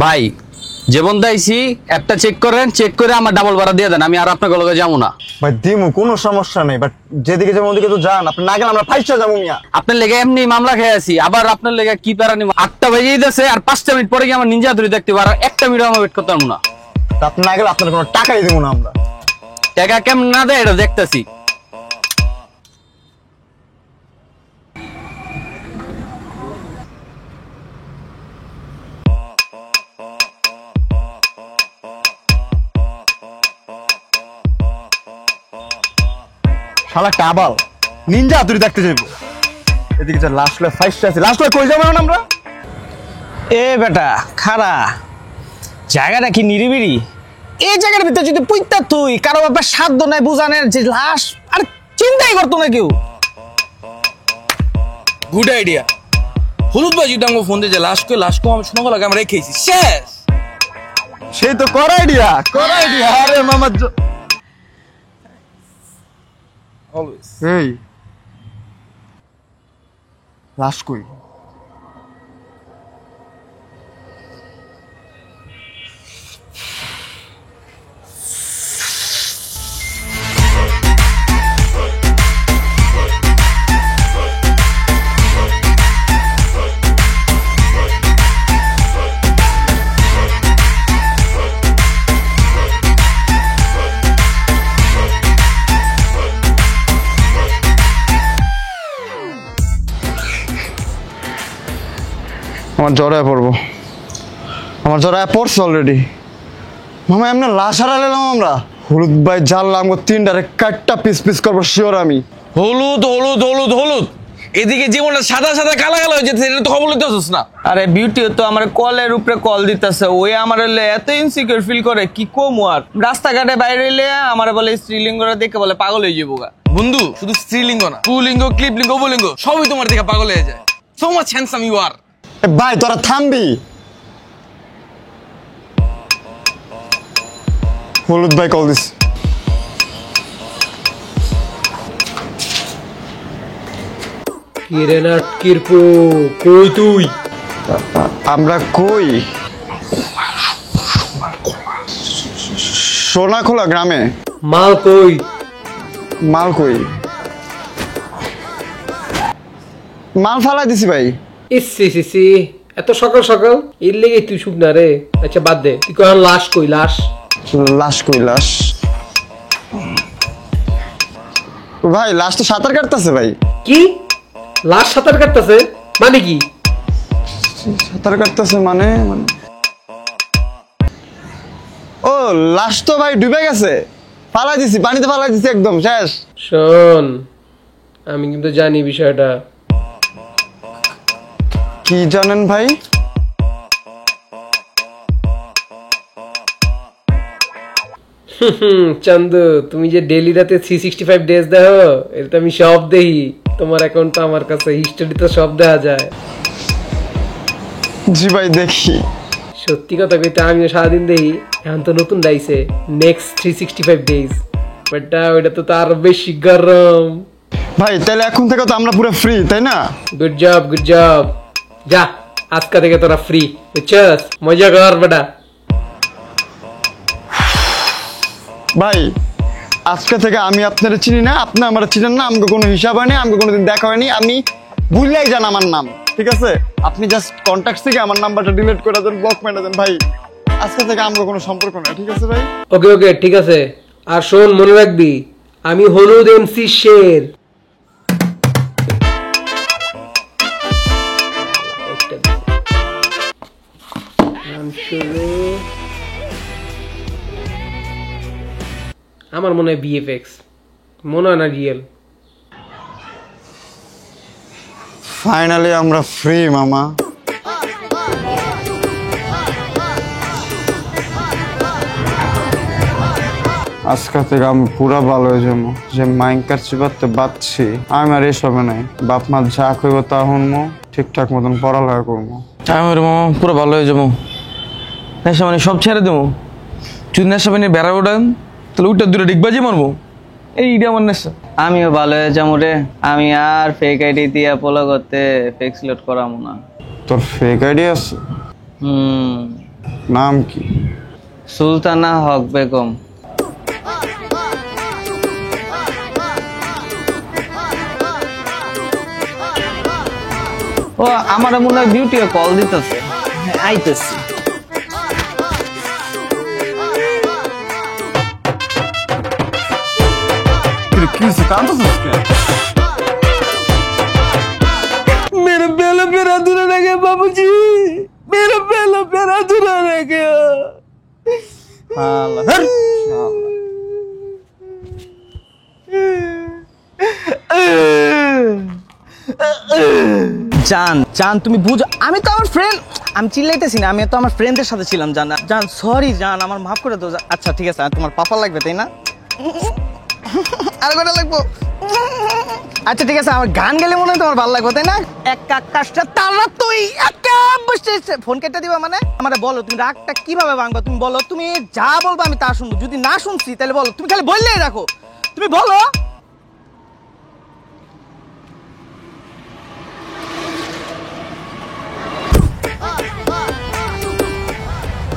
ভাই যেমন দাইছি অ্যাপটা চেক করেন, চেক করে আমার ডাবল ভাড়া দিয়ে দেন, আমি আর আপনার লগে যাবো না। ভাই দিমু, কোনো সমস্যা নেই, বাট যেদিকে যাবো ওদিকে তো যান, আপনি না গেলে আমরা ফাইসা যাবো মিয়া। আপনার লেগে এমনি মামলা খেয়ে আছি, আবার আপনার লেগে কি প্যারা নিব? 8টা বেজে যেতেছে, আর 5টা মিনিট পরে গিয়ে আমার নিনজা ধরে দেখতে পারো, আর একটা মিনিট আমার ওয়েট করতে পারবো না। তা আপনি না গেলে আপনার কোনো টাকাই দেবো না আমরা। টাকা কেমন না দেয় এটা দেখতেছি। শালা কাবাল নিনজা তুই দেখতে যাইবো, এদিকে যা লাস্ট লে ফাইসা আছে, লাস্ট লে কই যাবো না আমরা? এ বেটা খারা, জায়গাটা কি নিরিবিরি? এই জায়গার ভিতরে যদি পুইতা তুই কারো ব্যাপারে সাধ্য নাই বুঝানের যে লাশ আর চিন্তাই করতো না কেউ। Good idea. হলুদ বাজি ডাঙ্গো ফোন দিয়ে লাশ কো আমি শোনা লাগে আমরা রেখেছি শেষ। সেই তো কর আইডিয়া আরে মামা অলওয়েজ। এই লাশ কই? আমার জ্বরায় পড়বো, আমার জ্বরায় পড়ছে অলরেডি। মামা এমনি লাশ হারালাম আমরা। হলুদ ভাই জানলাম 3টারে কাটটা পিস পিস করবো শিওর আমি। হলুদ হলুদ হলুদ হলুদ, এদিকে জীবনটা সাদা সাদা কালা কালা হয়ে যেতে, এটা তো খবর লইতেছিস না। আরে বিউটি তো আমার কলের উপরে কল দিতেছে, ওই আমার এত ইনসিকিউর ফিল করে কি কম। আর রাস্তাঘাটে বাইরে এলে আমার বলে স্ত্রীলিঙ্গরা দেখে বলে পাগল হয়ে যাবো গা। বন্ধু শুধু স্ত্রীলিঙ্গ না, পুলিঙ্গ ক্লিপলিঙ্গ উপলিঙ্গ সবই তোমার দিকে পাগল হয়ে যায়। So much handsome you are. ভাই তোরা থামবি? হলুদ ভাই কল দিস। কিরে নাটকির পো, কই তুই? আমরা কই? সোনাখোলা গ্রামে। মাল কই? মাল কই? মাল ফালাই দিছি ভাই। ইসি এত সকাল সকাল এর লেগে তুই শুক না রে। আচ্ছা বাদ দে, তুই কখন লাশ কই? লাশ লাশ কই? লাশ ভাই, লাশ তো সাঁতার কাটতেছে ভাই। কি? লাশ সাঁতার কাটতেছে মানে কি? সাঁতার কাটতেছে মানে ও লাশ তো ভাই ডুবে গেছে, ফালাই দিছি, পানিতে ফালাই দিছি একদম শেষ। শোন, আমি কিন্তু জানি বিষয়টা। কি জানেন ভাই? চান্দু, তুমি যে ডেইলি রাতে 365 ডেজ দেখো, এটা তো আমি সব দেখি। তোমার অ্যাকাউন্টটা আমার কাছে, হিস্টোরিতে সব দেখা যায়। জি ভাই দেখি। সত্যি কথা কইতে আমিও সারাদিন দেখি। এখন তো নতুন দাইছে নেক্সট 365 ডেজ, বাট ওইটা তো তার বেশি গরম। ভাই তাহলে এখন থেকে তো আমরা পুরো ফ্রি, তাই না? Good job good job. যা আজকে থেকে তোরা ফ্রি, বুঝছস? মজা কর বেটা। ভাই আজকে থেকে আমি আপনারা চিনি না, আপনি আমার চিনেন না, আমাকে কোনো হিসাব হয়নি, আমাকে কোনোদিন দেখা হয়নি, আমি ভুললেই যান আমার নাম, ঠিক আছে? আপনি জাস্ট কন্ট্যাক্ট থেকে আমার নাম্বারটা ডিলিট করে দেন, ব্লক মেরে দেন ভাই। আজকে থেকে আমাকে কোনো সম্পর্ক নেই, ঠিক আছে ভাই? ওকে ওকে ঠিক আছে। আর শোন, মনে রাখবি আমি হলুদ এমসি শের। আমার মনে হয় বিএফএক্স, মনে হয় না রিয়েল। ফাইনালি আমরা ফ্রি মামা। আজকে থেকে আমি পুরা ভালো হয়ে যাবো, যে মাইনকার চিবাতে বাচ্ছি আমি আর এসবে নাই। বাপ মা যা কইব তা শুনবো, ঠিকঠাক মতন পড়ালেখা করবো। আমি মামা পুরো ভালো হয়ে যাবো, নেশা মানে সব ছেড়ে দেবো। যদি নেশা মানে বেড়া ওঠান তাহলে উঠে দূরে ডিগবাজি মারবো, এইটা আমার নেশা। আমিও ভালো হয়ে যাবো রে, আমি আর ফেক আইডি দিয়ে ফলো করতে ফেক সিলেক্ট করাবো না। তোর ফেক আইডি আছে? নাম কি? সুলতানা হক বেগম। ও আমার মনে হয় বিউটি কল দিতেছে, আইতেছি। मेरा पहला पैर अधूरा रह गया बाबूजी, मेरा पहला पैर अधूरा रह गया। জান জান তুমি বুঝো, আমি তো আমার ফ্রেন্ড, আমি চিল্লাইতেছি না, আমি তো আমার ফ্রেন্ডের সাথে ছিলাম। জান জান সরি জান, আমার মাফ করে দাও। আচ্ছা ঠিক আছে, তোমার পাপা লাগবে তাই না? আর কটা লাগবো? আচ্ছা ঠিক আছে, আমার গান গেলে মনে হয় তোমার ভালো লাগবে তাই না? এক আকাশটা তারা তুই একা বসে ফোন কেটে দিবা মানে? আমারে বলো তুমি রাগটা কিভাবে ভাঙবা, তুমি বলো, তুমি যা বলবো আমি তা শুনবো। যদি না শুনছি তাহলে বলো, তুমি খালি বললেই রাখো, তুমি বলো।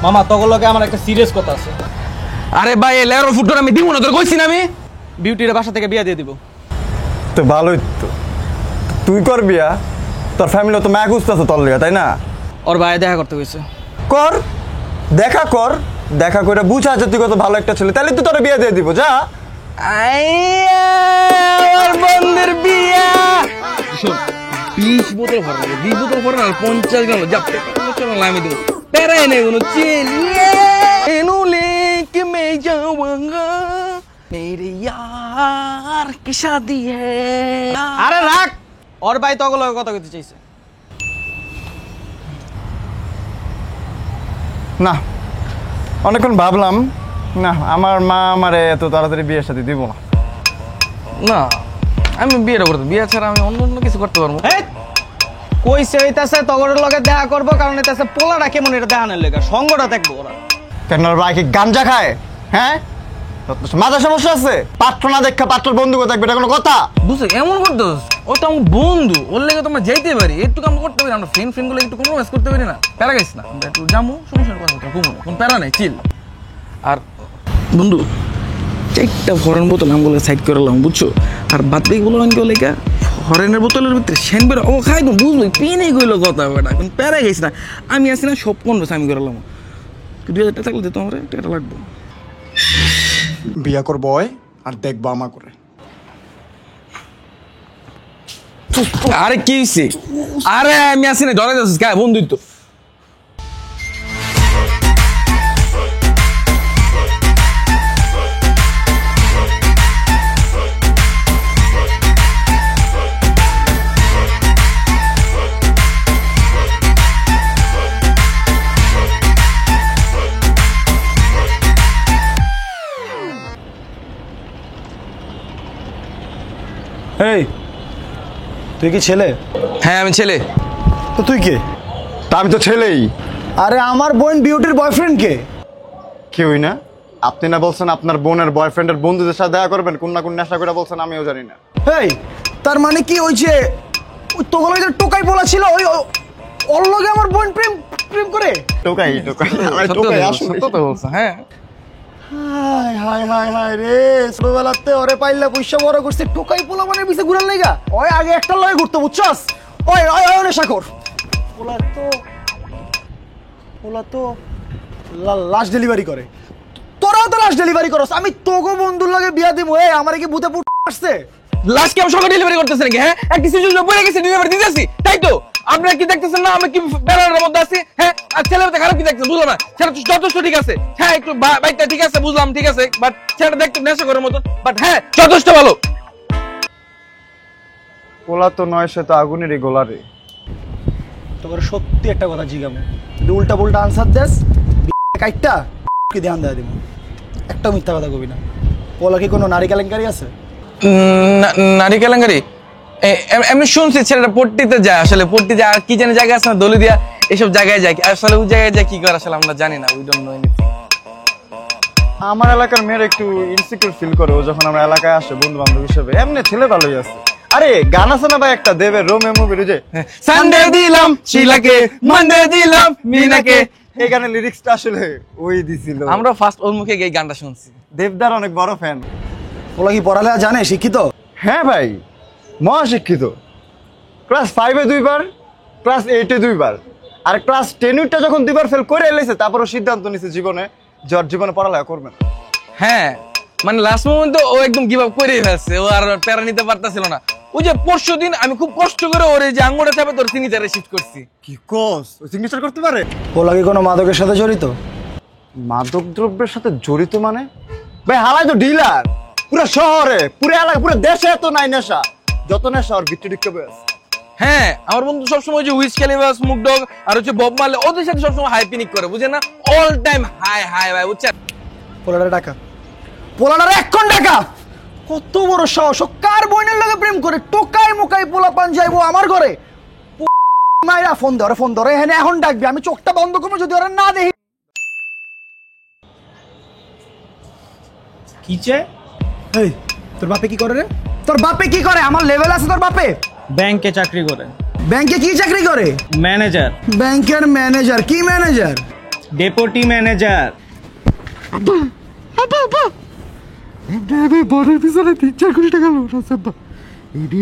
মামা তখন লগে আমার একটা সিরিয়াস কথা আছে। আরে ভাই লেয়ার ফুট করে আমি দিব না, তোর কইছি না আমি বিউটির বাসা থেকে বিয়ে দিয়ে দিব। তো ভালোই তো, তুই কর বিয়া, তোর ফ্যামিলি তো ম্যাক খুঁজতেছে তোর লেগে তাই না? ওর ভাই দেখা করতে গেছে। কর, দেখা কর, দেখা করে বুঝা যে তুই কত ভালো একটা ছেলে, তাহলে তুই তোর বিয়ে দিয়ে দিব। যা আমার বন্ধের বিয়া। 20 বোতল ভরা লাগে, 20 বোতল ভরা না 50 গ্রাম যাবে, আমি দেবো প্যারাই নেই কোনো চিল। এনো লেকে মে যাওয়াঙ্গা মেরে यार की शादी है। আরে রাখ, ওর ভাই তগল কথা কইতে চাইছে। না, অনেকক্ষণ ভাবলাম না, আমার মা আমারে এত তাড়াতাড়ি বিয়ের সাথে দিব না। না আমি বিয়েটা করতে, বিয়ে ছাড়া আমি অন্য অন্য কিছু করতে পারবো। কইছে হইতাছে তগরের লগে দেখা করবো, কারণ হইতাছে পোলাটা কেমন এটা দেখানোর লেগে, সঙ্গটা দেখবো ওরা। কেন ওর ভাই কি গাঞ্জা খায়? হ্যাঁ, মাথা সমস্যা আছে? পাত্র না দেখা পাত্র বন্ধু দেখবে, এটা কোনো কথা? বুঝছো এমন করতোস, ও তো আমার বন্ধু, ওর লেগে তোমরা যাইতে পারি, একটু কাম করতে পারি, আমরা ফ্রেন্ড গুলো একটু কম্প্রোমাইজ করতে পারি না? প্যারা গাইস না, আমরা একটু যাবো, সমস্যার কথা কমো, কোন প্যারা নাই, চিল। আর বন্ধু 4টা ফরেন বোতল আমগুলো সাইড করে লাম, বুঝছো? আর বাদ বাকি বলো আমি লেখা হরেনের বোতলের ভিতরে সেন বেরো ও খাই তো বুঝলো, পেনে গইলো কথা বেটা, কোন প্যারা গাইস না। আমি আসি না সব কোন আমি করে লাম, 2000 টাকা থাকলে দিত আমার টাকা লাগবে। বিয়া করবো আর দেখবো আমা করে। আরে কি হইছে? আরে আমি আসি না, ডরে যাচ্ছিস গায়ে বন্ধুই তো। এই তুই কি ছেলে? হ্যাঁ আমি ছেলে। তো তুই কে? তা আমি তো ছেলেই। আরে আমার বোন বিউটির বয়ফ্রেন্ড কে? কেউই না। আপনি না বলছেন আপনার বোনের বয়ফ্রেন্ডের বন্ধুদের সাথে দেখা করবেন, কোন না কোন নেশা করে বলছেন, আমিও জানি না। এই তার মানে কি ওই যে তোগুলো যে টোকাই বলা ছিল, ওই ওর লগে আমার বোন প্রেম প্রেম করে? টোকাই টোকাই সত্য তো বলছো, হ্যাঁ। হাই হাই হাই হাই রে, ছোটবেলাতে ওরে পাইলা পয়সা বড় করছে, টোকাই পোলা মানে পিছে ঘুরার লাইগা। ওই আগে একটা লয়ে ঘুরতো বুঝছস? ওই ওই ওই নেশাখোর পোলা তো লাশ ডেলিভারি করে। তোরাও তো লাশ ডেলিভারি করস। আমি তোগো বন্ধুর লগে বিয়া দিব, এই আমারে কি ভূতে পুট আসছে? লাস্ট কি আমি সঙ্গে ডেলিভারি করতেছি নাকি? হ্যাঁ, একটা সিজন পড়ে গেছে, ডেলিভারি দিতেছি, তাই তো? আপনারা কি দেখতেছেন না আমি কি বেড়ার মধ্যে আছি? হ্যাঁ, আর ছেলেটা খারাপ কি দেখছেন বুঝলাম না। ছেলে যথেষ্ট ঠিক আছে, হ্যাঁ একটু বাইকটা ঠিক আছে বুঝলাম, ঠিক আছে, বাট ছেলেটা দেখতে নেশা করার মতন, বাট হ্যাঁ যথেষ্ট ভালো। পোলা তো নয়, সে তো আগুনেরই গোলা রে। তোর সত্যি একটা কথা জিগামু, যদি উল্টা পুল্টা আনসার দেস কাইটটা কি ধ্যান দেয়া দিব। একটা মিথ্যা কথা কবি না। পোলা কি কোনো নারী কেলেঙ্কারি আছে? নারী কেলেঙ্কারি এমনি শুনছি ছেলেটা পট্টিতে যায়, আসলে পট্টি যায় আর কি জানি জায়গা আছে না, দলি দিয়া এসব জায়গায় যায়, আসলে ওই জায়গায় যায় কি করে আসলে আমরা জানি না, উই ডোন্ট নো এনিথিং। আমার এলাকার মেয়ের একটু ইনসিকিউর ফিল করে ও যখন আমরা এলাকায় আসে বন্ধু বান্ধব হিসেবে। এমনি ছেলে ভালোই আছে। আরে গান আছে না ভাই একটা দেবের রোমে মুভির, যে সানডে দিলাম শিলাকে, মানডে দিলাম মিনাকে, এই গানের লিরিক্সটা আসলে ওই দিছিল। আমরা ফার্স্ট ওর মুখে এই গানটা শুনছি। দেবদার অনেক বড় ফ্যান। পোলা কি পড়ালেখা জানে, শিক্ষিত? হ্যাঁ ভাই, মহাশিক্ষিত। ক্লাস 5-এ 2বার, ক্লাস 8-এ 2বার, আর ক্লাস 10-টা যখন 2বার ফেল করে এলেছে, তারপরও সিদ্ধান্ত নিছে জীবনে যার জীবনে পড়ালেখা করবে না। হ্যাঁ, মানে লাস্ট মোমেন্টে ও একদম গিভ আপ করে ফেলছে, ও আর প্যারা নিতে পারতাছিল না। ওই যে পরশুদিন আমি খুব কষ্ট করে ওর এই যে আঙ্গুলটা চাপে তোর সিগনেচারে শিফট করছি। কি কস, ও সিগনেচার করতে পারে? পোলা কি কোনো মাদকের সাথে জড়িত? মাদক দ্রব্যের সাথে জড়িত মানে? ভাই হালাই তো ডিলার, পুরো শহরে, পুরো এলাকা, পুরো দেশে এত নাই নেশা, যত নেশা ওর ভিত্তি ডিক্কাবে আছে। হ্যাঁ, আমার বন্ধু সবসময় যে উইজ ক্যালিবার, স্মোক ডগ আর হচ্ছে বব মারলে ওদের সাথে সবসময় হাই পিনিক করে, বুঝেন না? অল টাইম হাই হাই ভাই, বুঝছেন? পোলাটার টাকা, পোলাটার এখন টাকা, কত বড় সাহস! ও কার বোনের লগে প্রেম করে? টোকাই মোকাই পোলা পান যাইবো আমার ঘরে? মাইরা ফোন ধরে, ফোন ধরে, হ্যাঁ এখন ডাকবি, আমি চোখটা বন্ধ করবো যদি ওরা না দেখি। কি চাই? এই তোর বাপে কি করে রে? তোর বাপে কি করে? আমার লেভেল আছে তোর বাপে? ব্যাংকে চাকরি করে। ব্যাংকে কি চাকরি করে? ম্যানেজার। ব্যাংকের ম্যানেজার? কি ম্যানেজার? Deputy manager. বরের পিছনে 3-4 কোটি টাকা লোন আছে,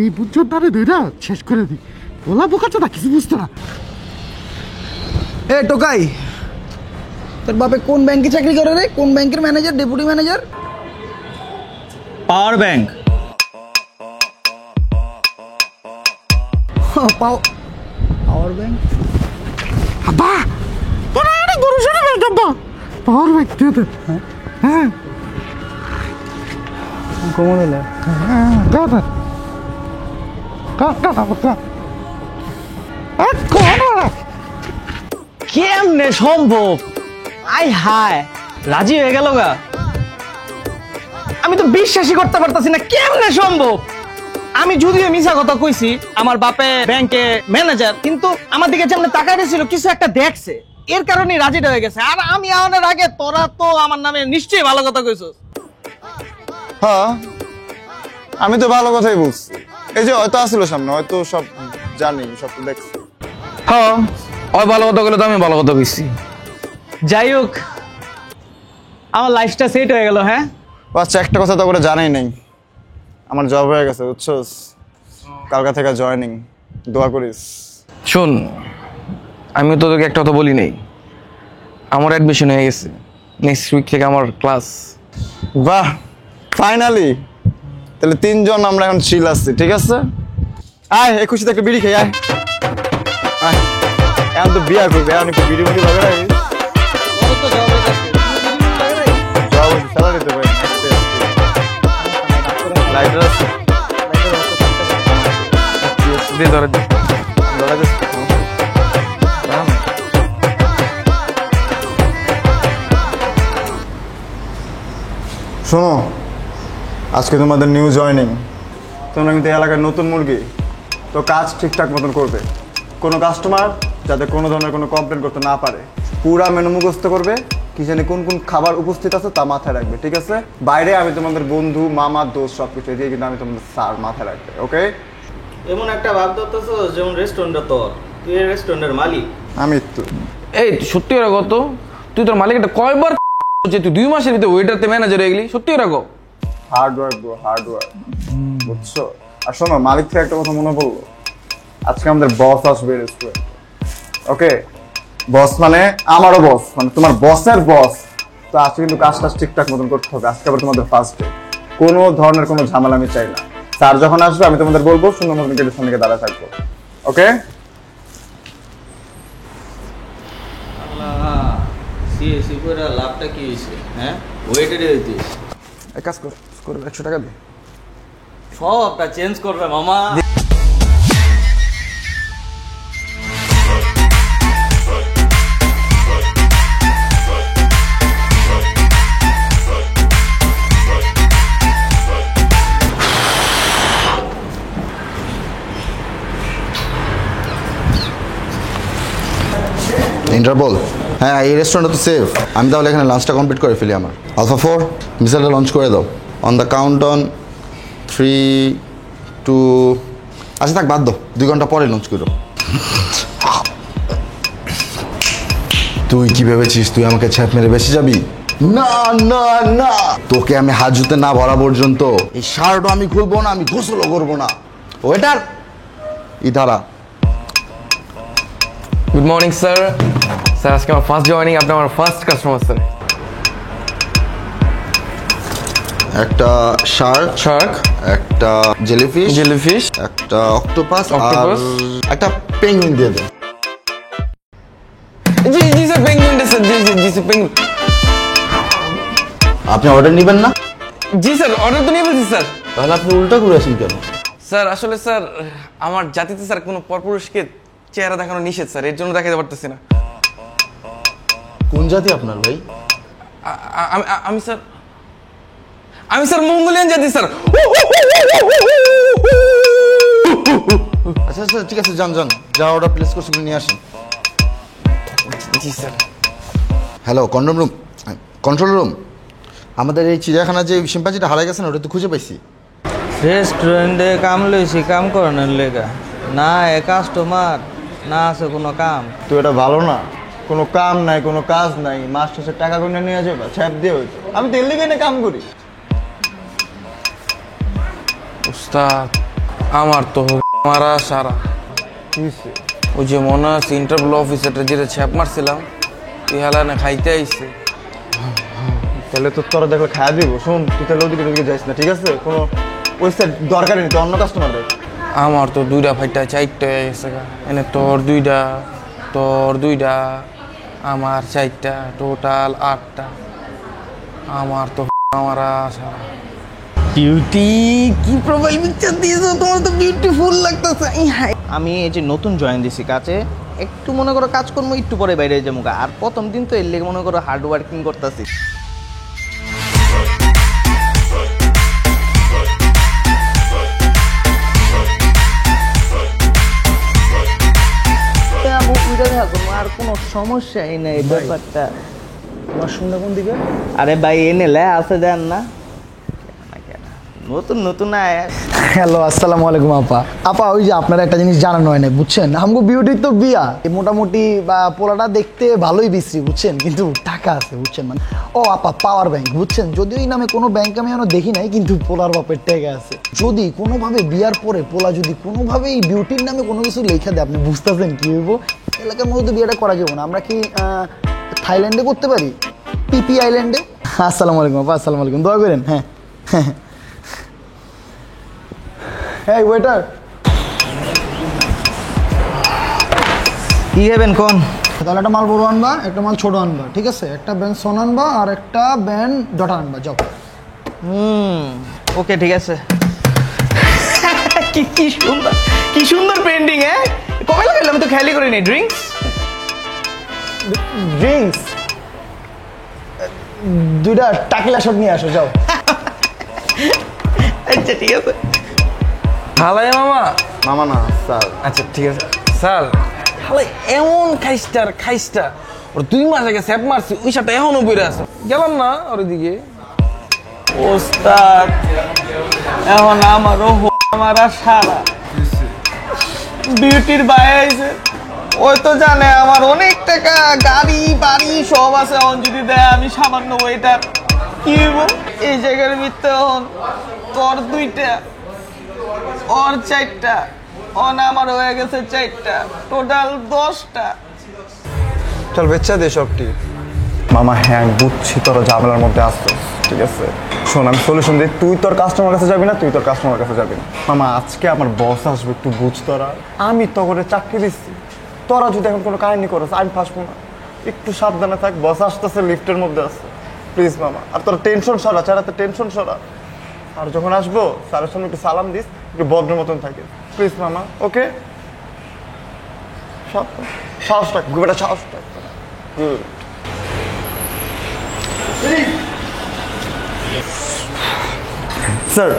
এই বুঝছন তারে ধইরা শেষ করে দি। ওলা বোকাচ্ছে না, কিছু বুঝতো না। এ টোকাই, তোর বাপে কোন ব্যাংকে চাকরি করে রে? কোন ব্যাংকের manager, deputy manager? Power bank. Power bank? আব্বা তোরা আরে গরু শুনে বেরোবা পাওয়ার ব্যাংক দিয়ে দে। হ্যাঁ কমন হলো। দাদা কাকা কাকা কেমনে সম্ভব? আই হায়, রাজি হয়ে গেল গা। আমি তো বিশ্বাসই করতে পারতাছি না, কেমনে সম্ভব? আমি যদিও মিছা কথা কইছি, আমার বাপে ব্যাংকে ম্যানেজার, কিন্তু আমার দিকে যেমন তাকাই ছিল কিছু একটা দেখছে, এর কারণে রাজিটা হয়ে গেছে। আর আমি আনার আগে তোরা তো আমার নামে নিশ্চয়ই ভালো কথা কইছস। হ্যাঁ, আমি তো ভালো কথাই বলছি। এই যে হয়তো আসছিল সামনে, হয়তো সব জানি, সব তো দেখছি। হ্যাঁ, ওই ভালো কথা বলে তো আমি ভালো কথা কইছি। যাই হোক, আমার লাইফটা সেট হয়ে গেল। হ্যাঁ আচ্ছা, একটা কথা তো করে জানাই নাই, আমার জব হয়ে গেছে বুঝছস, কালকা থেকে জয়েনিং, দোয়া করিস। শোন, আমি তো তোকে একটা কথা বলি নাই, আমার অ্যাডমিশন হয়ে গেছে, নেক্সট উইক থেকে আমার ক্লাস। বাহ, ফাইনালি! তাহলে 3 জন আমরা এখন চিল আছি, ঠিক আছে? আয়, এই খুশিতে একটা বিড়ি খাই, আয় আয়। এখন তো বিয়া করবে, এখন একটু বিড়ি মুড়ি লাগে রাখি। স্যালারি তো ভাই লাইটার আছে, দিয়ে ধরে দে। ধরা যাচ্ছে। শোনো, আজকে তোমাদের নিউ জয়েনিং, তোমরা কিন্তু এলাকার নতুন মুরগি, তো কাজ ঠিকঠাক মতন করবে। কোনো কাস্টমার যাতে কোনো ধরনের কোনো কমপ্লেন করতে না পারে, পুরা মেনু মুখস্থ করবে, কি জানি কোন কোন খাবার উপস্থিত আছে তা মাথায় রাখবে, ঠিক আছে? বাইরে আমি তোমাদের বন্ধু, মামা, দোস্ত সব কিছু দিয়ে কিন্তু আমি তোমাদের স্যার মাথায় রাখবে, ওকে? এমন একটা ভাব ধরতেছো যেমন রেস্টুরেন্টটা তোর। তুই এই রেস্টুরেন্টের মালিক? আমি তো এই সত্যি করে কত, তুই তোর মালিক একটা কয়বার যে তুই 2 মাসের ভিতরে ওয়েটারতে ম্যানেজার হয়ে গেলি? সত্যি করে hard work bro, hard work, বুঝছো? আর শোনো, মালিক থেকে একটা কথা মনে পড়লো, আজকে আমাদের বস আসবে রেস্টুরেন্ট। ওকে, বস মানে আমারও বস, মানে তোমার বসের বস। তো আজকে কিন্তু কাজটা ঠিকঠাক মতন করতে হবে। আজকে আবার তোমাদের ফার্স্ট ডে, কোনো ধরনের কোনো ঝামেলা আমি চাই না। স্যার যখন আসবে আমি তোমাদের বলবো, সুন্দর মতন গেটের সামনে দাঁড়ায় থাকবো। ওকে? সিএসি করে লাভটা কি হয়েছে? হ্যাঁ, ওয়েটারে দিস। এক কাজ কর, 100 টাকা দে। সবটা চেঞ্জ করবে মামা। ইন্টারপোল, হ্যাঁ এই রেস্টুরেন্টটা তো সেফ। আমি তাহলে এখানে লাঞ্চটা কমপ্লিট করে ফেলি। আমার আলফা 4 মিসাইলটা লঞ্চ করে দাও। অন দ্য কাউন্ট অন 3, 2, আচ্ছা থাক বাদ দাও, 2 ঘন্টা পরে লঞ্চ করো। তুই কি ভেবেছিস তুই আমাকে ছ্যাপ মেরে বেঁচে যাবি? না না না, তোকে আমি হাত জুতে না ভরা পর্যন্ত এই শার্টও আমি খুলবো না, আমি গোসলও করবো না। ওয়েটার ইধারা। Good morning sir. স্যার আজকে আমার ফার্স্ট জয়েনিং, আপনি আমার ফার্স্ট কাস্টমার স্যার। একটা শার্ক, একটা জেলিফিশ, একটা অক্টোপাস, আর একটা পেঙ্গুইন দিয়ে দেন। জি জি স্যার, পেঙ্গুইন স্যার। জি জি জি স্যার, পেঙ্গুইন। আপনি অর্ডার নেবেন না? জি স্যার, অর্ডার তো নিয়ে ফেলছি স্যার। তাহলে আপনি উল্টা করে আছেন কেন? স্যার আসলে স্যার আমার জাতিতে স্যার কোনো পরপুরুষকে চেহারা দেখানো নিষেধ স্যার, এর জন্য দেখাতে পারতেছি না। কোন জাতি আপনার ভাই? আমি স্যার মঙ্গোলিয়ান জাতি স্যার। আচ্ছা আচ্ছা ঠিক আছে, যান যা অর্ডার প্লেস করছি নিয়ে আসেন। জি স্যার। হ্যালো কন্ট্রোল রুম, আমাদের এই চিড়িয়াখানা যে শিম্পাঞ্জিটা হারাই গেছে না, ওটা তো খুঁজে পাইছি। রেস্টুরেন্টে কাম লইছি, কাম করানোর লেগা না। এ কাস্টমার না আছে কোনো কাম। তো এটা ভালো না, কোনো কাম নাই, কোনো কাজ নাই, মাস শেষে টাকা গুনে নিয়ে যাবে, ছ্যাপ দিয়ে হইতো। আমি তো এর লিগে না কাম করি। উস্তাদ আমার তো মারা সারা, ওই যে মনে আছে ইন্টারপোল অফিসারটা যেটা ছ্যাপ মারছিলাম, তুই হেলা না খাইতে আইছে। তাহলে তো তোরা দেখলে খাওয়া দিব। শোন, তুই তাহলে ওদিকে যাইস না, ঠিক আছে? কোনো ওয়েবসাইট দরকারই নেই, তো অন্য কাস্টমার দেখ। আমার তো 2টা ফাইটা 4টা হয়ে গেছে গা। এনে তোর 2টা, তোর 2টা, আমার 4টা, টোটাল 8টা। আমার তো মারা সারা। বিউটি, কি প্রোফাইল পিকচার দিয়েছো, তোমার তো বিউটিফুল লাগতেছে। আমি এই যে নতুন জয়েন দিছি কাজে, একটু মনে করো কাজ করবো, একটু পরে বাইরে যাবো। আর প্রথম দিন তো এর লেগে মনে করো হার্ড ওয়ার্কিং করতেছি। আর কোনো সমস্যাই নেই ব্যাপারটা। ওয়াশরুমটা কোন দিকে? আরে ভাই এনে লে আছে দেন না, নতুন নতুন আয়। হ্যালো, আসসালামু আলাইকুম আপা। আপা ওই যে আপনারা একটা জিনিস জানানো হয় না, বুঝছেন? আমগো বিউটির তো বিয়া, মোটামুটি বা পোলাটা দেখতে ভালোই বিশ্রী, বুঝছেন, কিন্তু টাকা আছে, বুঝছেন। মানে ও আপা, পাওয়ার ব্যাংক, বুঝছেন, যদিও এই নামে কোনো ব্যাংক আমি এখনো দেখি নাই, কিন্তু পোলার বাপের টাকা আছে। যদি কোনোভাবে বিয়ার পরে পোলা যদি কোনোভাবে এই বিউটির নামে কোনো কিছু লেখা দেয়, আপনি বুঝতেছেন কি হইব? এলাকার মধ্যে বিয়েটা করা যাবে না। আমরা কি থাইল্যান্ডে করতে পারি, পিপি আইল্যান্ডে? আসসালামু আলাইকুম আপা, আসসালামু আলাইকুম, দোয়া করেন। হ্যাঁ হ্যাঁ ওয়েটার, কি হবেন কোন? তাহলে একটা মাল বড় আনবা, একটা মাল ছোট আনবা, ঠিক আছে? একটা ব্যান্ড সোন আনবা আর একটা ব্যান্ড ডটা আনবা, যাও। ওকে ঠিক আছে। কি সুন্দর, কি সুন্দর পেন্টিং। হ্যাঁ, কবে লাগাইলাম? আমি তো খেয়ালই করিনি। ড্রিঙ্কস ড্রিঙ্কস 2টা টাকিলা শট নিয়ে আসো, যাও। আচ্ছা ঠিক আছে। হালাই মামা। মামা না স্যার। আচ্ছা ঠিক আছে স্যার। হালাই এমন খাইস্টা ওর 2 মাস আগে স্যাপ মারছি, ওই সাথে এখনো বইরে আছে। গেলাম না ওর দিকে। ওস্তাদ এখন আমারও মারা সারা বিউটির বাইরে আইছে, ওই তো জানে আমার অনেক টাকা, গাড়ি বাড়ি সব আছে। অন যদি দেয় আমি সামান্য ওয়েটার, কি হইব? এই জায়গার ভিতরে তোর 2টা, ওর 4টা, অন আমার হয়ে গেছে 4টা, টোটাল 10টা। চল বেচ্চা দে সবটি। মামা হ্যাঁ আমি বুঝছি তোর ঝামেলার মধ্যে আসছিস, ঠিক আছে? শোন আমি সলিউশন দিই, তুই তোর কাস্টমার কাছে যাবি না, তুই তোর কাস্টমার কাছে যাবি না। মামা আজকে আমার বস আসবে, একটু বুঝ তোরা। আমি তো করে চাকরি দিচ্ছি, তোরা যদি এখন কোনো কাহিনী করস আমি ফাঁসবো না। একটু সাবধানে থাক, বস আসতেছে, লিফটের মধ্যে আছে, প্লিজ মামা। আর তোরা টেনশন সরা, চেহারাতে টেনশন সরা। আর যখন আসবো স্যারের সামনে একটু সালাম দিস, একটু ভদ্র মতন থাকে, প্লিজ মামা। ওকে, সাহস রাখ, গুবেটা সাহস রাখ। গুড। স্যার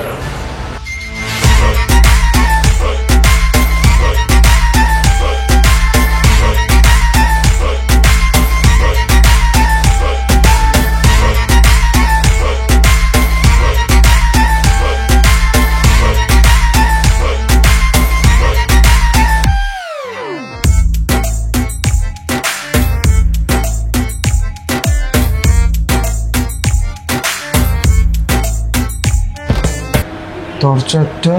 তোর 4টা,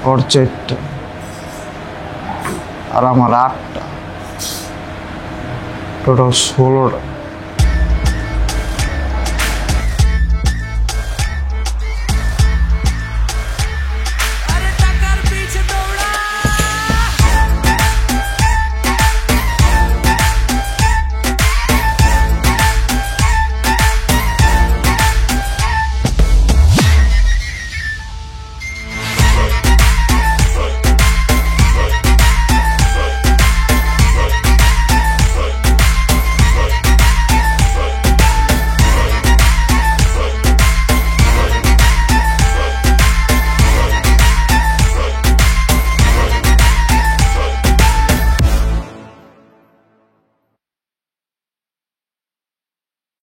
ওর 4টা, আর আমার 8টা, টোটাল 16টা।